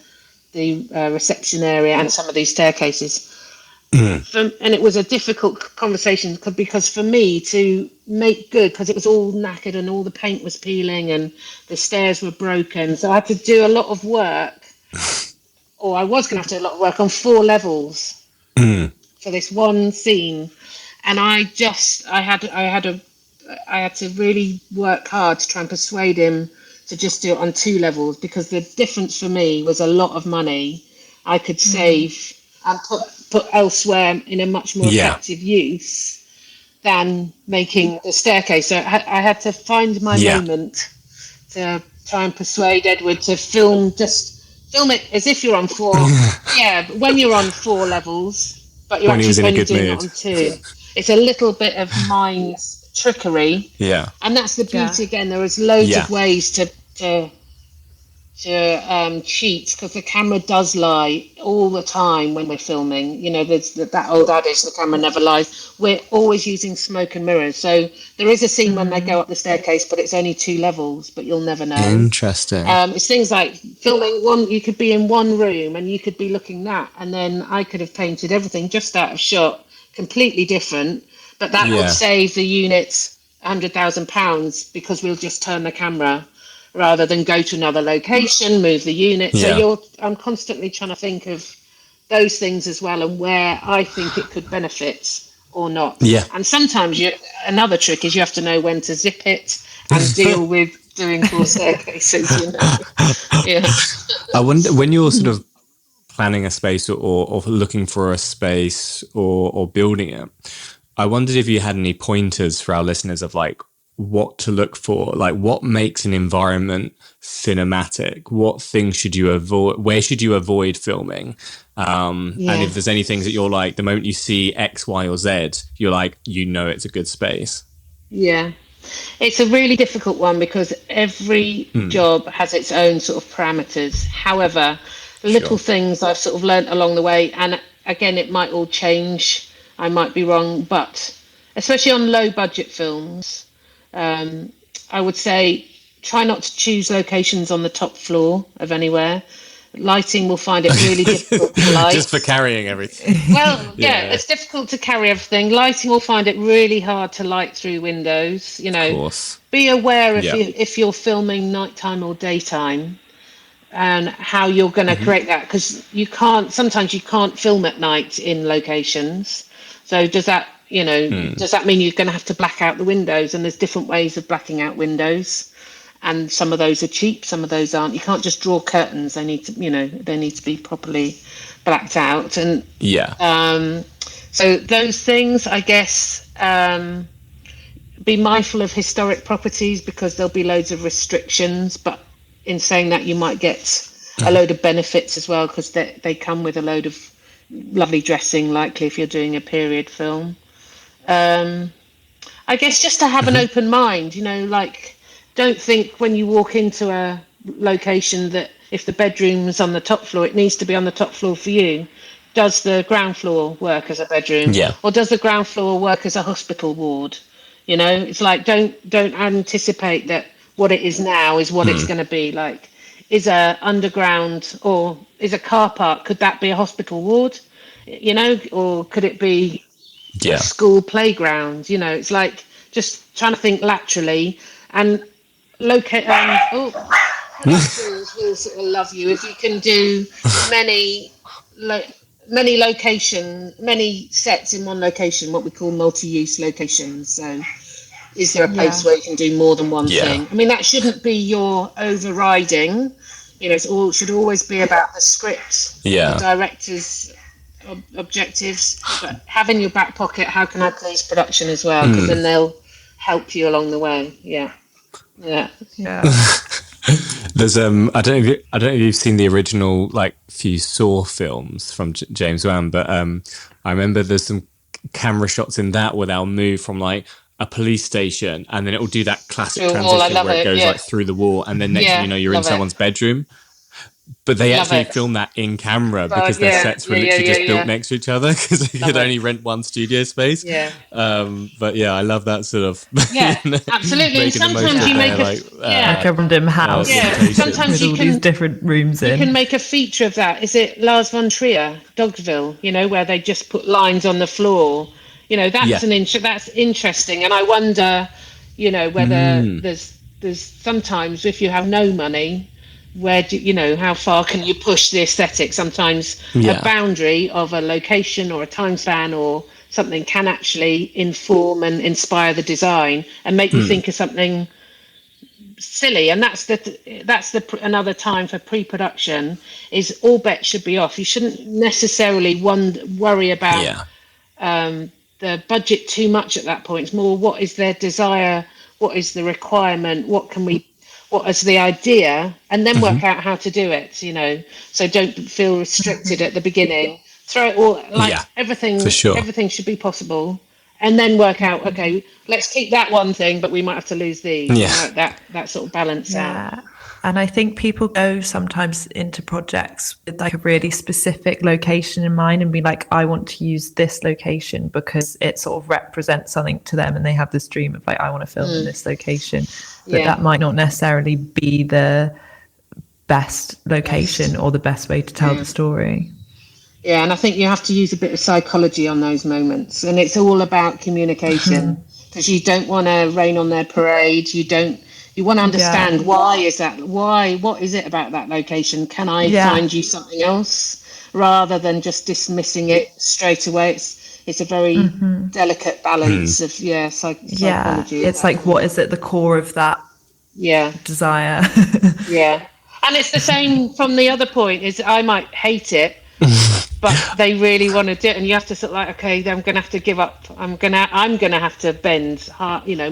reception area and some of these staircases. And it was a difficult conversation because for me to make good, because it was all knackered and all the paint was peeling and the stairs were broken, so I had to do a lot of work, or I was going to have to do a lot of work on 4 levels for this one scene. And I had to really work hard to try and persuade him to just do it on 2 levels, because the difference for me was a lot of money I could save and put elsewhere in a much more effective use than making the staircase. So I had to find my moment to try and persuade Edward to film it as if you're on 4. When you're on 4 levels, but you're actually only doing it on 2. It's a little bit of mind trickery. Yeah. And that's the beauty again. There is loads of ways to cheat, because the camera does lie all the time when we're filming. You know, there's that old adage, the camera never lies. We're always using smoke and mirrors. So there is a scene when they go up the staircase, but it's only 2 levels, but you'll never know. Interesting. It's things like filming one, you could be in one room and you could be looking that, and then I could have painted everything just out of shot, completely different, but that would save the unit £100,000 because we'll just turn the camera rather than go to another location, move the unit. So I'm constantly trying to think of those things as well, and where I think it could benefit or not. Yeah. And sometimes another trick is you have to know when to zip it and deal with doing 4 staircases. You know? Yeah. I wonder, when you're sort of planning a space or looking for a space or building it, I wondered if you had any pointers for our listeners of like what to look for, like what makes an environment cinematic, what things should you avoid, where should you avoid filming, and if there's any things that you're like, the moment you see X, Y or Z, you're like, you know, it's a good space. It's a really difficult one because every job has its own sort of parameters. However, little things I've sort of learnt along the way, and again it might all change, I might be wrong, but especially on low budget films, I would say try not to choose locations on the top floor of anywhere. Lighting will find it really difficult to light. Just for carrying everything. Well, it's difficult to carry everything. Lighting will find it really hard to light through windows. You know, of course. Be aware if you're filming nighttime or daytime, and how you're going to create that, because sometimes you can't film at night in locations. So does that mean you're going to have to black out the windows? And there's different ways of blacking out windows, and some of those are cheap, some of those aren't. You can't just draw curtains. They need to be properly blacked out. And so those things, I guess, be mindful of historic properties because there'll be loads of restrictions, but in saying that you might get a load of benefits as well, because they come with a load of lovely dressing, likely if you're doing a period film. I guess just to have an open mind, like, don't think when you walk into a location that if the bedroom's on the top floor, it needs to be on the top floor for you. Does the ground floor work as a bedroom? Yeah. Or does the ground floor work as a hospital ward? It's like, don't anticipate that what it is now is what it's going to be. Like, is a underground or is a car park, could that be a hospital ward? Or could it be a school playground? It's like just trying to think laterally and locate. Productions will sort of love you if you can do many sets in one location, what we call multi-use locations. So is there a place where you can do more than one thing? I mean, that shouldn't be your overriding. It should always be about the script, the director's objectives, but have in your back pocket, how can I please production as well? Because then they'll help you along the way. Yeah. There's I don't know if you've seen the original few Saw films from James Wan, but I remember there's some camera shots in that where they'll move from a police station, and then it will do that classic transition where it goes through the wall, and then next thing you know, you're in someone's bedroom. But they actually filmed that in camera because their sets were literally just built next to each other because they could only rent one studio space. Yeah. But I love that sort of. Yeah, absolutely. And sometimes you make like a random house. Sometimes with all these different rooms in. You can make a feature of that. Is it Lars von Trier, Dogsville? Where they just put lines on the floor. That's interesting. And I wonder, whether there's sometimes if you have no money, where how far can you push the aesthetic? Sometimes a boundary of a location or a time span or something can actually inform and inspire the design and make you think of something silly. And that's another time for pre-production is all bets should be off. You shouldn't necessarily worry about the budget too much at that point. It's more, what is their desire? What is the requirement? What is the idea? And then work out how to do it, So don't feel restricted at the beginning. Throw it all, everything, for sure. Everything should be possible. And then work out, okay, let's keep that one thing, but we might have to lose these. That sort of balance out. And I think people go sometimes into projects with a really specific location in mind and be like, I want to use this location because it sort of represents something to them. And they have this dream of I want to film in this location. But that might not necessarily be the best location or the best way to tell the story. Yeah, and I think you have to use a bit of psychology on those moments. And it's all about communication because you don't want to rain on their parade. You want to understand why is that? Why? What is it about that location? Can I find you something else rather than just dismissing it straight away? It's a very delicate balance of psychology. Yeah, it's what is at the core of that desire? And it's the same from the other point. Is I might hate it, but they really want to do it, and you have to sort of okay, I'm going to have to give up. I'm going to have to bend,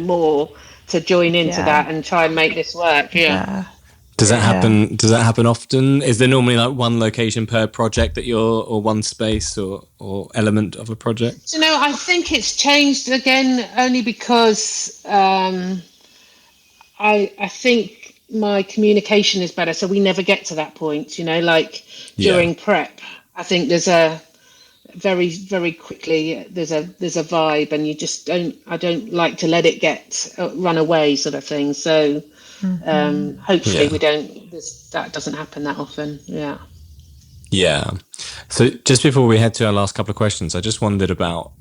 more to join into that and try and make this work. Does that happen? Does that happen often? Is there normally one location per project or one space or element of a project? I think it's changed again only because I think my communication is better, so we never get to that point. During prep, I think there's a very, very quickly there's a vibe, and you just I don't like to let it get run away, sort of thing. So hopefully that doesn't happen that often. So just before we head to our last couple of questions, I just wondered about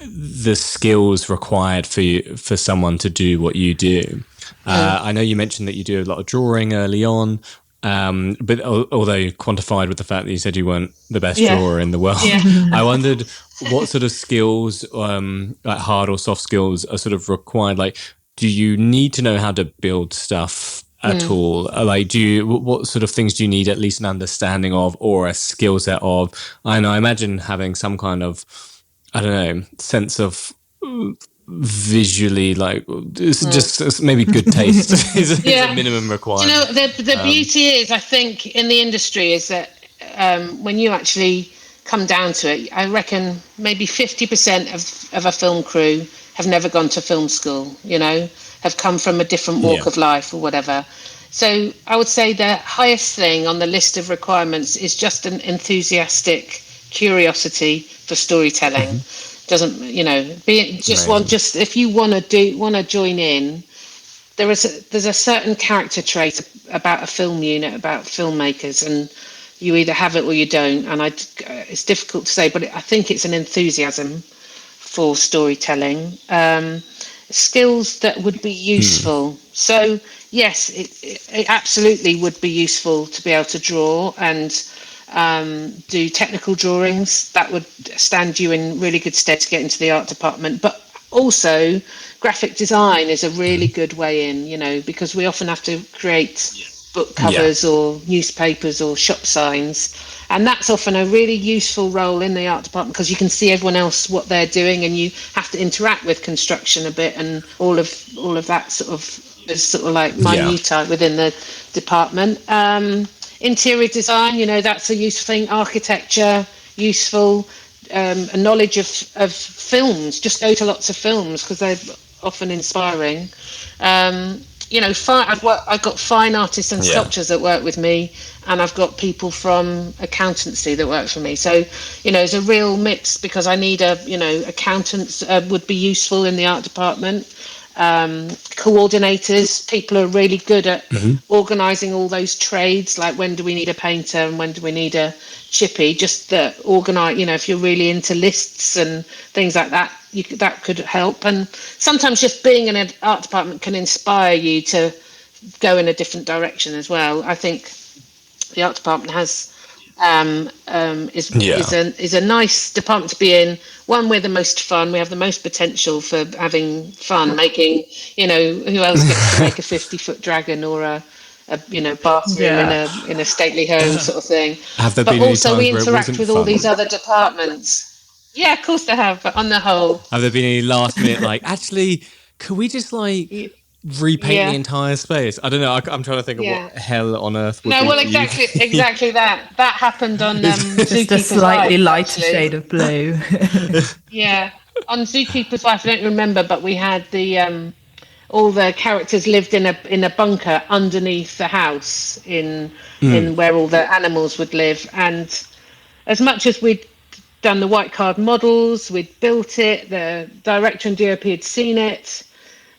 the skills required for someone to do what you do. I know you mentioned that you do a lot of drawing early on. But although quantified with the fact that you said you weren't the best drawer in the world, I wondered what sort of skills, hard or soft skills, are sort of required. Do you need to know how to build stuff at all? What sort of things do you need at least an understanding of or a skill set of? I imagine having some kind of, sense of visually, like, it's just maybe good taste is a minimum requirement. You know, the beauty is, I think, in the industry is that when you actually come down to it, I reckon maybe 50% of a film crew have never gone to film school, you know, have come from a different walk of life or whatever. So I would say the highest thing on the list of requirements is just an enthusiastic curiosity for storytelling. Doesn't, you know, if you want to join in, there's a certain character trait about a film unit, about filmmakers, and you either have it or you don't. And it's difficult to say, but I think it's an enthusiasm for storytelling, skills that would be useful. So yes, it absolutely would be useful to be able to draw and do technical drawings. That would stand you in really good stead to get into the art department. But also graphic design is a really good way in, you know, because we often have to create book covers or newspapers or shop signs, and that's often a really useful role in the art department because you can see everyone else what they're doing, and you have to interact with construction a bit, and all of that sort of like minutiae within the department. Interior design, you know, that's a useful thing. Architecture, useful. A knowledge of films. Just go to lots of films because they're often inspiring. You know, I've got fine artists and sculptors that work with me, and I've got people from accountancy that work for me. So, you know, it's a real mix because I need accountants would be useful in the art department. Coordinators, people are really good at organising all those trades, like when do we need a painter and when do we need a chippy, just the organise, you know, if you're really into lists and things like that, that could help. And sometimes just being in an art department can inspire you to go in a different direction as well. I think the art department has is a nice department to be in. One, we're the most fun, we have the most potential for having fun making, you know, who else gets to make a 50-foot dragon or a bathroom in a stately home sort of thing. But also we interact with all these other departments. Yeah, of course they have, but on the whole. Have there been any last minute, like, actually, could we just repaint the entire space? I don't know. I'm trying to think of what hell on earth would be. No, well, exactly that. That happened on just a slightly lighter shade of blue. Yeah, on Zookeeper's Wife, I don't remember, but we had the all the characters lived in a bunker underneath the house in where all the animals would live. And as much as we'd done the white card models, we'd built it, the director and DOP had seen it,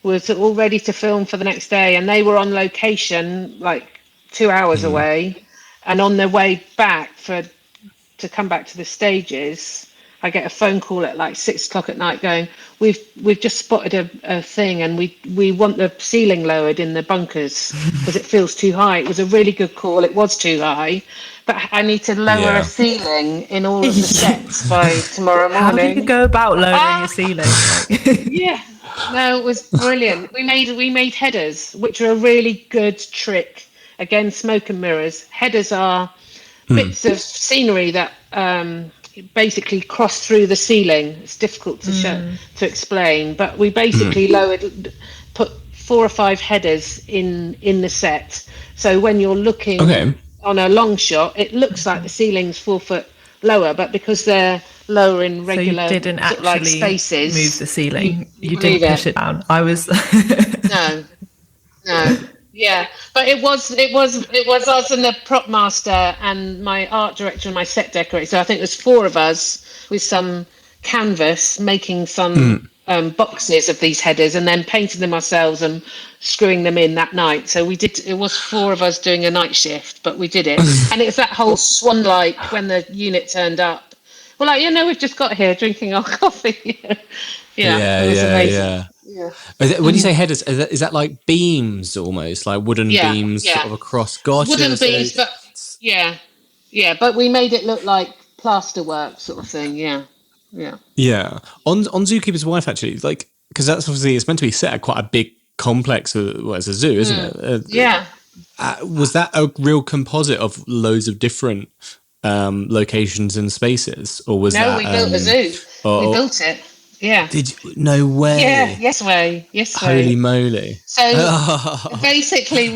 was all ready to film for the next day, and they were on location like 2 hours away, and on their way back to come back to the stages, I get a phone call at like 6 o'clock at night going, we've just spotted a thing, and we want the ceiling lowered in the bunkers because it feels too high. It was a really good call. It was too high, but I need to lower a ceiling in all of the sets by tomorrow morning. How do you go about lowering a ceiling? Yeah. No, it was brilliant. We made headers, which are a really good trick. Again, smoke and mirrors. Headers are bits of scenery that basically cross through the ceiling. It's difficult to explain, but we basically put 4 or 5 headers in the set. So when you're looking on a long shot, it looks like the ceiling's 4 foot lower, but because they're lower in regular, so you didn't actually spaces, move the ceiling. You didn't push it down. I was no, yeah, but it was us and the prop master and my art director and my set decorator. So I think there's 4 of us with some canvas making some boxes of these headers and then painting them ourselves and screwing them in that night. So we did. It was 4 of us doing a night shift, but we did it. And it was that whole swan-like when the unit turned up. Well, like, we've just got here drinking our coffee. Yeah. When you say headers, is that like beams almost, like wooden beams sort of across? Gotcha. Wooden beams, but but we made it look like plasterwork sort of thing. Yeah. On Zookeeper's Wife, actually, like, because that's obviously, it's meant to be set at quite a big complex. It's a zoo, isn't it? Was that a real composite of loads of different locations and spaces, or was that? No, we built a zoo. We built it. Yeah. Did you? No way. Yeah, yes way. Holy moly. So basically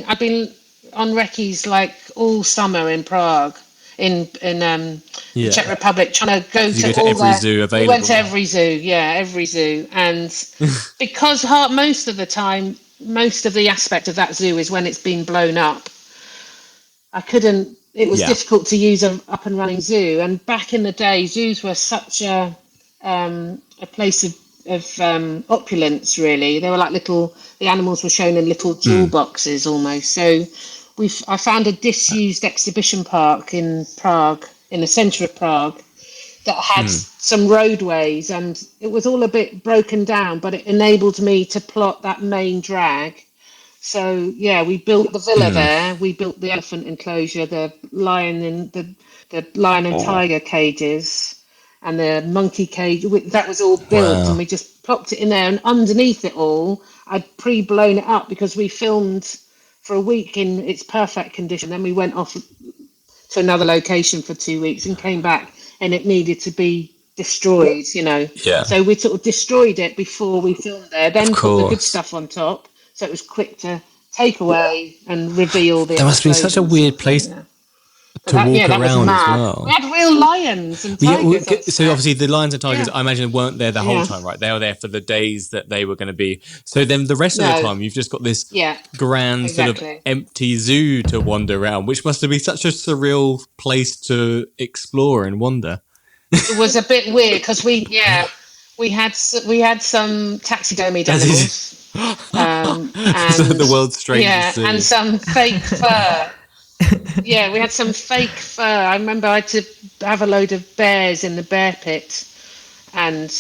I've been on recce's like all summer in Prague, in the Czech Republic, trying to go to all every zoo available. We went to every zoo, and because most of the time, most of the aspect of that zoo is when it's been blown up. It was difficult to use an up and running zoo, and back in the day, zoos were such a place of opulence. Really, they were like the animals were shown in little jewel boxes almost. So I found a disused exhibition park in Prague, in the centre of Prague, that had some roadways, and it was all a bit broken down, but it enabled me to plot that main drag. So we built the villa there. We built the elephant enclosure, the lion and tiger cages, and the monkey cage. That was all built, and we just plopped it in there. And underneath it all, I'd pre-blown it up because we filmed for a week in its perfect condition. Then we went off to another location for 2 weeks and came back, and it needed to be destroyed. So we sort of destroyed it before we filmed there. Then put the good stuff on top. So it was quick to take away and reveal the. There must be such a weird place to walk around as well. We had real lions and tigers. So obviously the lions and tigers, I imagine, weren't there the whole time, right? They were there for the days that they were going to be. So then the rest of the time, you've just got this grand sort of empty zoo to wander around, which must have been such a surreal place to explore and wander. It was a bit weird because we had some taxidermied animals. And the world's strangest zoo. And some fake fur. We had some fake fur. I remember I had to have a load of bears in the bear pit, and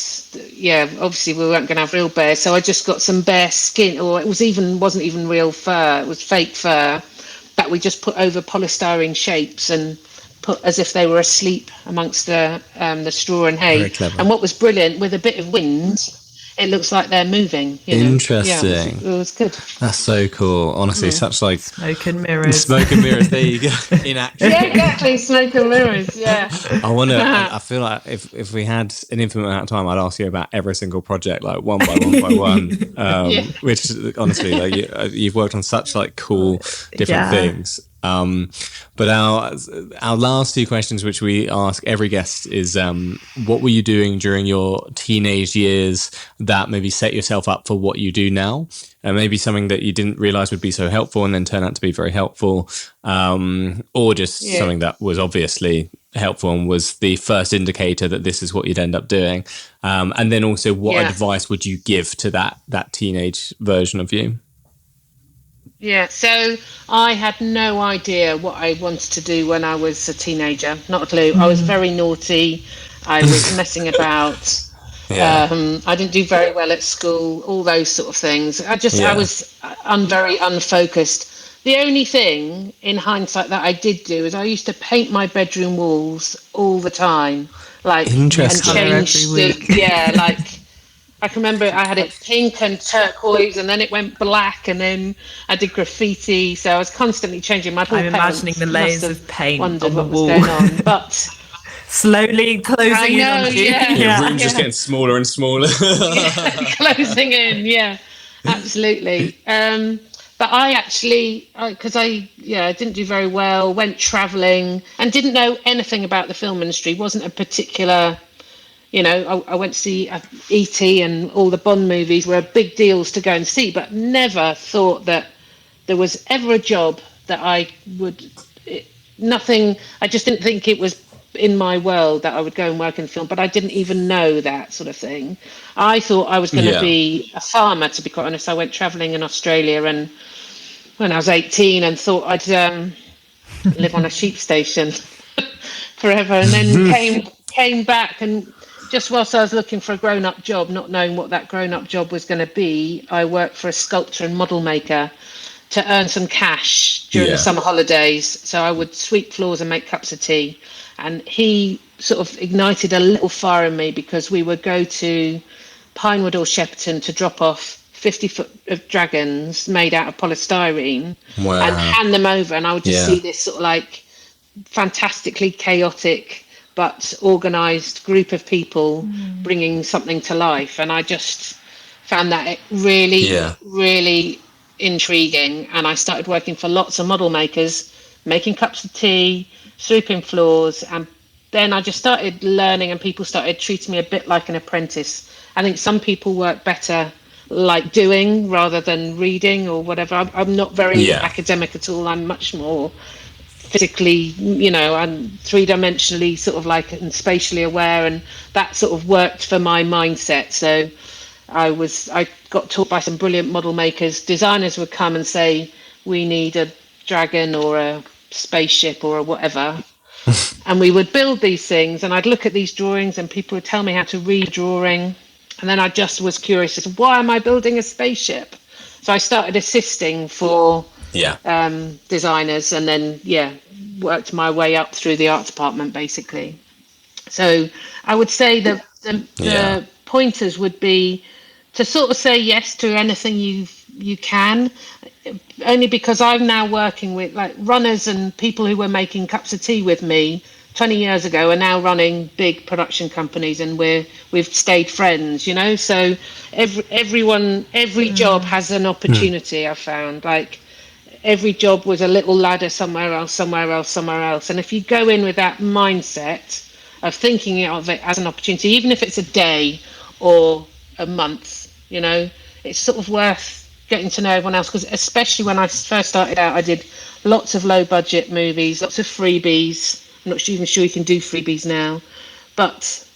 obviously we weren't going to have real bears, so I just got some bear skin, or it wasn't even real fur. It was fake fur that we just put over polystyrene shapes and put as if they were asleep amongst the straw and hay. Very clever. And what was brilliant, with a bit of wind, it looks like they're moving. Interesting. It was good. That's so cool. Honestly, such like smoke and mirrors. Smoke and mirrors. There you go. In action. Yeah, exactly. Smoke and mirrors. Yeah. I feel like if we had an infinite amount of time, I'd ask you about every single project, like one by one. Which honestly, like you've worked on such like cool different things. But our last two questions, which we ask every guest, is what were you doing during your teenage years that maybe set yourself up for what you do now, and maybe something that you didn't realize would be so helpful and then turn out to be very helpful, or just something that was obviously helpful and was the first indicator that this is what you'd end up doing, and then also what advice would you give to that teenage version of you? Yeah, so I had no idea what I wanted to do when I was a teenager. Not a clue. I was very naughty. I was messing about. I didn't do very well at school, all those sort of things. I was very unfocused. The only thing in hindsight that I did do is I used to paint my bedroom walls all the time. Interesting. And change I can remember I had it pink and turquoise, and then it went black, and then I did graffiti. So I was constantly changing. My poor parents imagining the layers of paint on the wall. Was going on, but slowly closing in on you. Your room's just getting smaller and smaller. Closing in, absolutely. But I actually, because I didn't do very well, went travelling and didn't know anything about the film industry. Wasn't a particular. I went to see E.T. and all the Bond movies were big deals to go and see, but never thought that there was ever a job that I would. Nothing. I just didn't think it was in my world that I would go and work in film, but I didn't even know that sort of thing. I thought I was going to be a farmer, to be quite honest. I went travelling in Australia and when I was 18 and thought I'd live on a sheep station forever, and then came back, and just whilst I was looking for a grown-up job, not knowing what that grown-up job was going to be, I worked for a sculptor and model maker to earn some cash during the summer holidays. So I would sweep floors and make cups of tea. And he sort of ignited a little fire in me, because we would go to Pinewood or Shepperton to drop off 50-foot of dragons made out of polystyrene and hand them over. And I would just see this sort of like fantastically chaotic but organised group of people bringing something to life. And I just found that really intriguing. And I started working for lots of model makers, making cups of tea, sweeping floors. And then I just started learning, and people started treating me a bit like an apprentice. I think some people work better like doing rather than reading or whatever. I'm not very academic at all. I'm much more physically, I'm three-dimensionally sort of like and spatially aware, and that sort of worked for my mindset. So I got taught by some brilliant model makers. Designers would come and say, we need a dragon or a spaceship or a whatever. And we would build these things, and I'd look at these drawings and people would tell me how to read drawing. And then I just was curious as to why am I building a spaceship? So I started assisting for designers, and then worked my way up through the art department basically. So I would say that the pointers would be to sort of say yes to anything you can, only because I'm now working with like runners and people who were making cups of tea with me 20 years ago are now running big production companies, and we've stayed friends, so every job has an opportunity. I found like every job was a little ladder somewhere else. And if you go in with that mindset of thinking of it as an opportunity, even if it's a day or a month, it's sort of worth getting to know everyone else. Because especially when I first started out, I did lots of low budget movies, lots of freebies. I'm not even sure you can do freebies now, but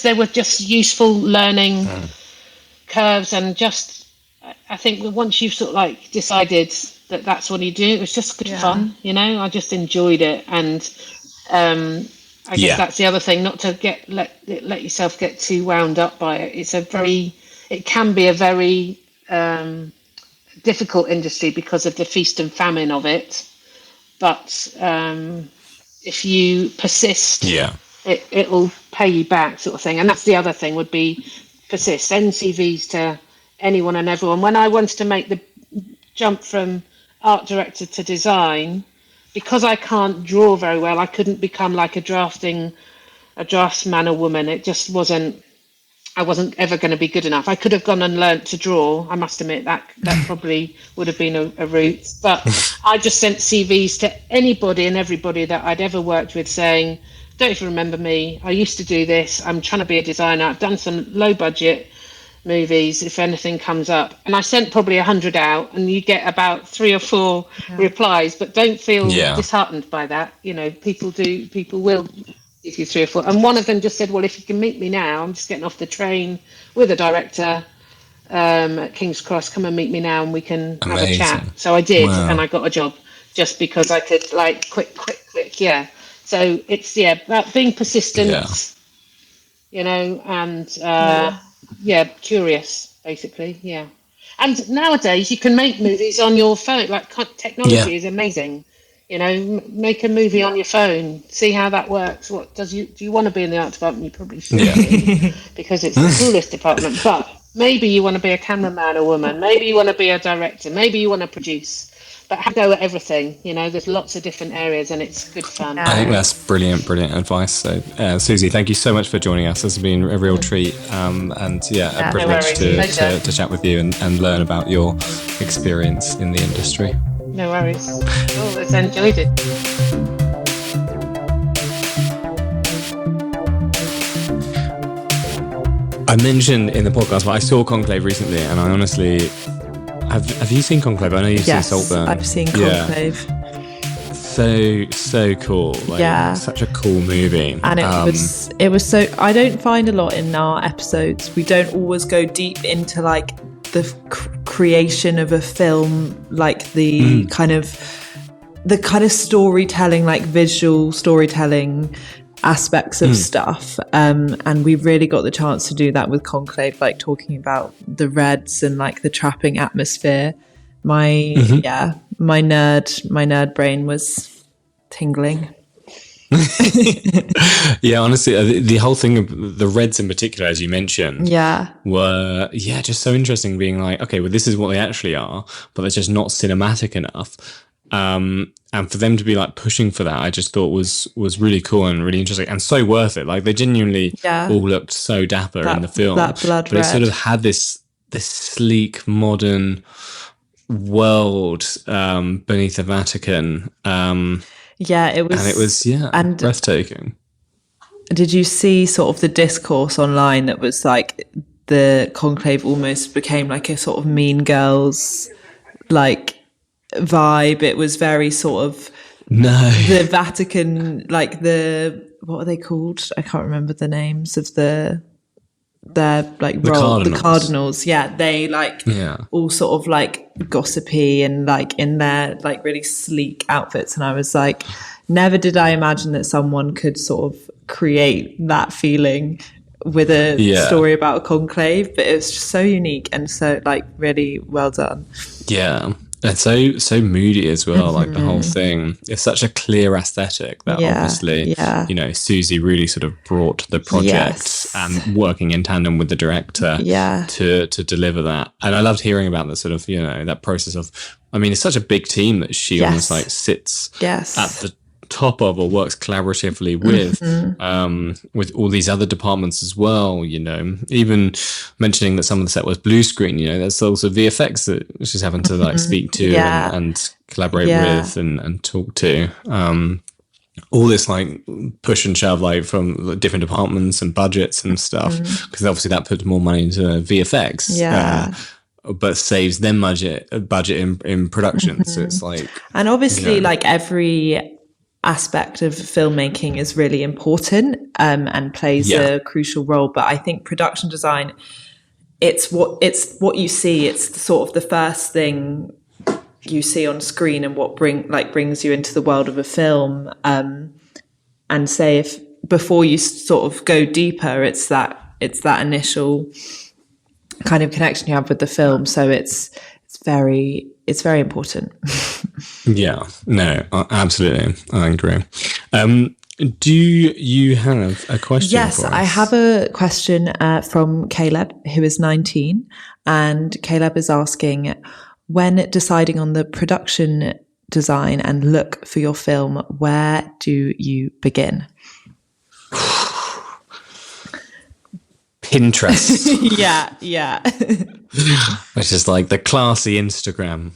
they were just useful learning curves. And just, I think once you've sort of like decided that that's what you do, it was just good fun, I just enjoyed it. And I guess that's the other thing, not to let yourself get too wound up by it. It can be a very difficult industry because of the feast and famine of it. But if you persist, it'll pay you back, sort of thing. And that's the other thing, would be persist. Send CVs to anyone and everyone. When I wanted to make the jump from art director to design, because I can't draw very well, I couldn't become like a draftsman or woman. It just wasn't. I wasn't ever going to be good enough. I could have gone and learnt to draw. I must admit that probably would have been a route. But I just sent CVs to anybody and everybody that I'd ever worked with saying, don't even remember me. I used to do this. I'm trying to be a designer. I've done some low budget movies, if anything comes up. And I sent probably 100 out, and you get about 3 or 4 replies. But don't feel disheartened by that. People will give you 3 or 4. And one of them just said, well, if you can meet me now, I'm just getting off the train with a director at King's Cross, come and meet me now and we can have a chat. So I did, and I got a job just because I could like quick. So it's about being persistent, and curious basically. And nowadays you can make movies on your phone. Like technology is amazing. Make a movie on your phone, see how that works. Do you want to be in the art department? You probably should be, because it's the coolest department. But maybe you want to be a cameraman or woman. Maybe you want to be a director. Maybe you want to produce. But have a go at everything. There's lots of different areas, and it's good fun. I think that's brilliant advice. So, Suzie, thank you so much for joining us. This has been a real treat, and a privilege to chat with you and learn about your experience in the industry. No worries. I've enjoyed it. I mentioned in the podcast, but I saw Conclave recently, and I honestly... Have you seen Conclave? I know you've seen Saltburn. I've seen Conclave. So cool. Such a cool movie. And it was so... I don't find a lot in our episodes. We don't always go deep into like the creation of a film, like the kind of storytelling, like visual storytelling aspects of stuff, and we really got the chance to do that with Conclave, like talking about the reds and like the trapping atmosphere. My nerd brain was tingling. Honestly, the whole thing of the reds in particular, as you mentioned, were just so interesting, being like, okay, well, this is what they actually are, but they're just not cinematic enough. And for them to be like pushing for that, I just thought was really cool and really interesting and so worth it. Like they genuinely all looked so dapper in the film, that blood but red. it sort of had this sleek modern world beneath the Vatican. It was, and breathtaking. Did you see sort of the discourse online that was like the Conclave almost became like a sort of Mean Girls like vibe? It was very sort of the Vatican, like what are they called? I can't remember the names of their like the cardinals. They all sort of like gossipy and like in their like really sleek outfits, and I was like, never did I imagine that someone could sort of create that feeling with a story about a conclave, but it was just so unique and so like really well done. And so moody as well. Like the whole thing, it's such a clear aesthetic that obviously, you know, Suzie really sort of brought the project and working in tandem with the director to deliver that. And I loved hearing about the sort of, you know, that process of, I mean, it's such a big team that she almost like sits at the top of or works collaboratively with all these other departments as well, you know, even mentioning that some of the set was blue screen, you know, there's also VFX that she's having to like speak to and collaborate with and talk to. All this like push and shove like from different departments and budgets and stuff, because obviously that puts more money into VFX. But saves them budget in production. So it's like, and obviously, like every aspect of filmmaking is really important and plays a crucial role. But I think production design, it's what you see. It's sort of the first thing you see on screen and what brings you into the world of a film. And say if before you sort of go deeper, it's that initial kind of connection you have with the film. So it's very important. Absolutely, I agree. Do you have a question? Yes, for us? I have a question from Caleb, who is 19, and Caleb is asking, when deciding on the production design and look for your film, where do you begin? Pinterest. yeah. Which is like the classy Instagram.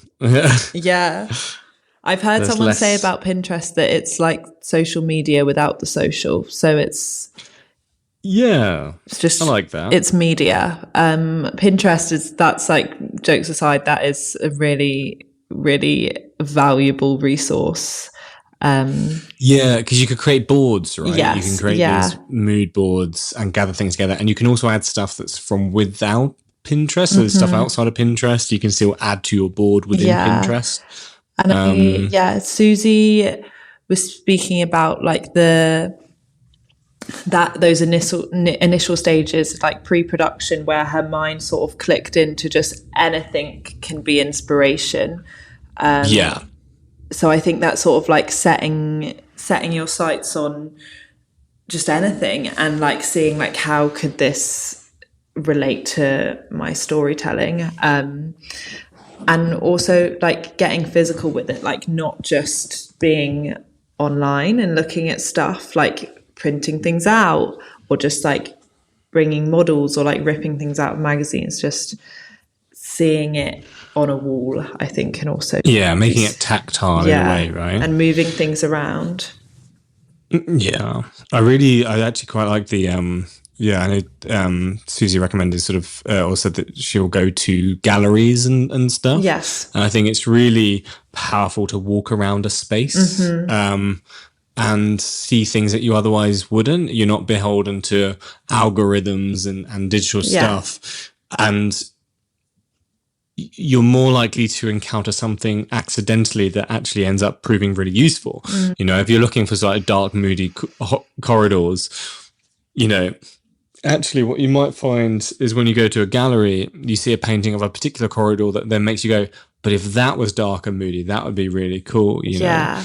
I've heard someone say about Pinterest that it's like social media without the social. So it's just, I like that. It's media. Pinterest that's like, jokes aside, that is a really, really valuable resource. Because you could create boards, right? You can create these mood boards and gather things together, and you can also add stuff that's from without Pinterest. So there's stuff outside of Pinterest you can still add to your board within Pinterest. And Suzie was speaking about like those initial stages, like pre-production, where her mind sort of clicked into just anything can be inspiration. So I think that's sort of like setting your sights on just anything and like seeing like how could this relate to my storytelling, and also like getting physical with it, like not just being online and looking at stuff, like printing things out or just like bringing models or like ripping things out of magazines, just seeing it on a wall, I think can also making it tactile in a way, right? And moving things around. I actually quite like the I know Suzie recommended sort of also that she'll go to galleries and stuff. Yes. And I think it's really powerful to walk around a space and see things that you otherwise wouldn't. You're not beholden to algorithms and digital stuff. And you're more likely to encounter something accidentally that actually ends up proving really useful. You know, if you're looking for sort of dark, moody corridors, you know, actually what you might find is when you go to a gallery, you see a painting of a particular corridor that then makes you go, But if that was dark and moody, that would be really cool, you know?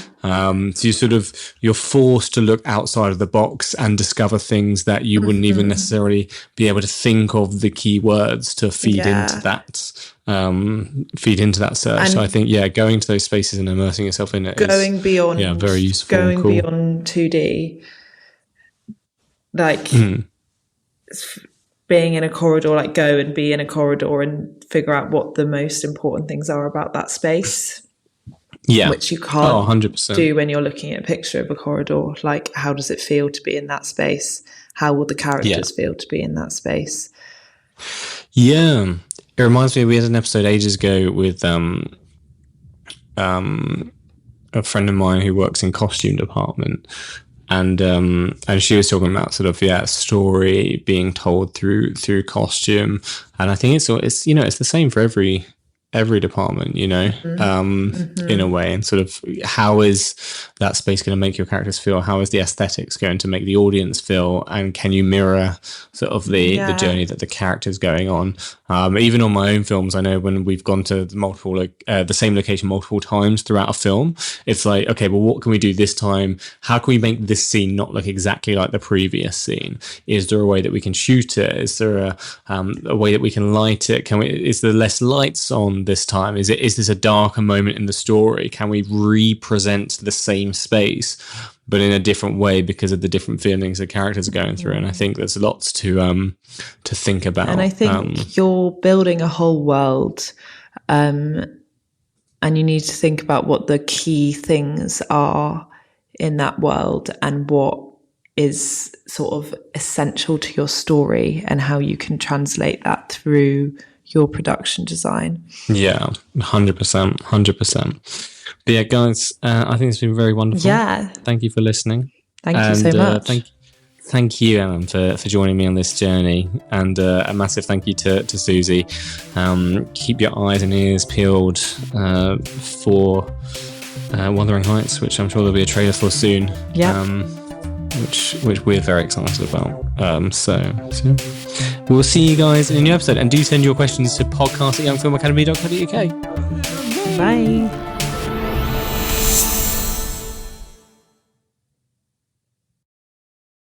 So you're forced to look outside of the box and discover things that you wouldn't even necessarily be able to think of the key words to feed into that. Feed into that search. And so I think, going to those spaces and immersing yourself in it going beyond, very useful. Going beyond 2D, like being in a corridor, like go and be in a corridor and figure out what the most important things are about that space. Yeah. Which you can't 100%. Do when you're looking at a picture of a corridor. Like, how does it feel to be in that space? How will the characters feel to be in that space? Yeah. It reminds me, we had an episode ages ago with a friend of mine who works in costume department. And she was talking about sort of story being told through costume, and I think it's it's the same for every department, in a way, and sort of how is that space going to make your characters feel? How is the aesthetics going to make the audience feel? And can you mirror sort of the journey that the character's going on? Even on my own films, I know when we've gone to the same location multiple times throughout a film, it's like, okay, well, what can we do this time? How can we make this scene not look exactly like the previous scene? Is there a way that we can shoot it? Is there a way that we can light it? Is there less lights on this time? Is this a darker moment in the story? Can we represent the same space but in a different way because of the different feelings the characters are going through? And I think there's lots to think about. And I think you're building a whole world, and you need to think about what the key things are in that world and what is sort of essential to your story and how you can translate that through your production design. Yeah, 100%. But yeah, guys, I think it's been very wonderful. Yeah. Thank you for listening. Thank you so much. Thank you, Ellen, for joining me on this journey. And a massive thank you to Suzie. Keep your eyes and ears peeled for Wuthering Heights, which I'm sure there'll be a trailer for soon. Yeah. Which we're very excited about. So we'll see you guys in a new episode. And do send your questions to podcast@youngfilmacademy.co.uk. Bye.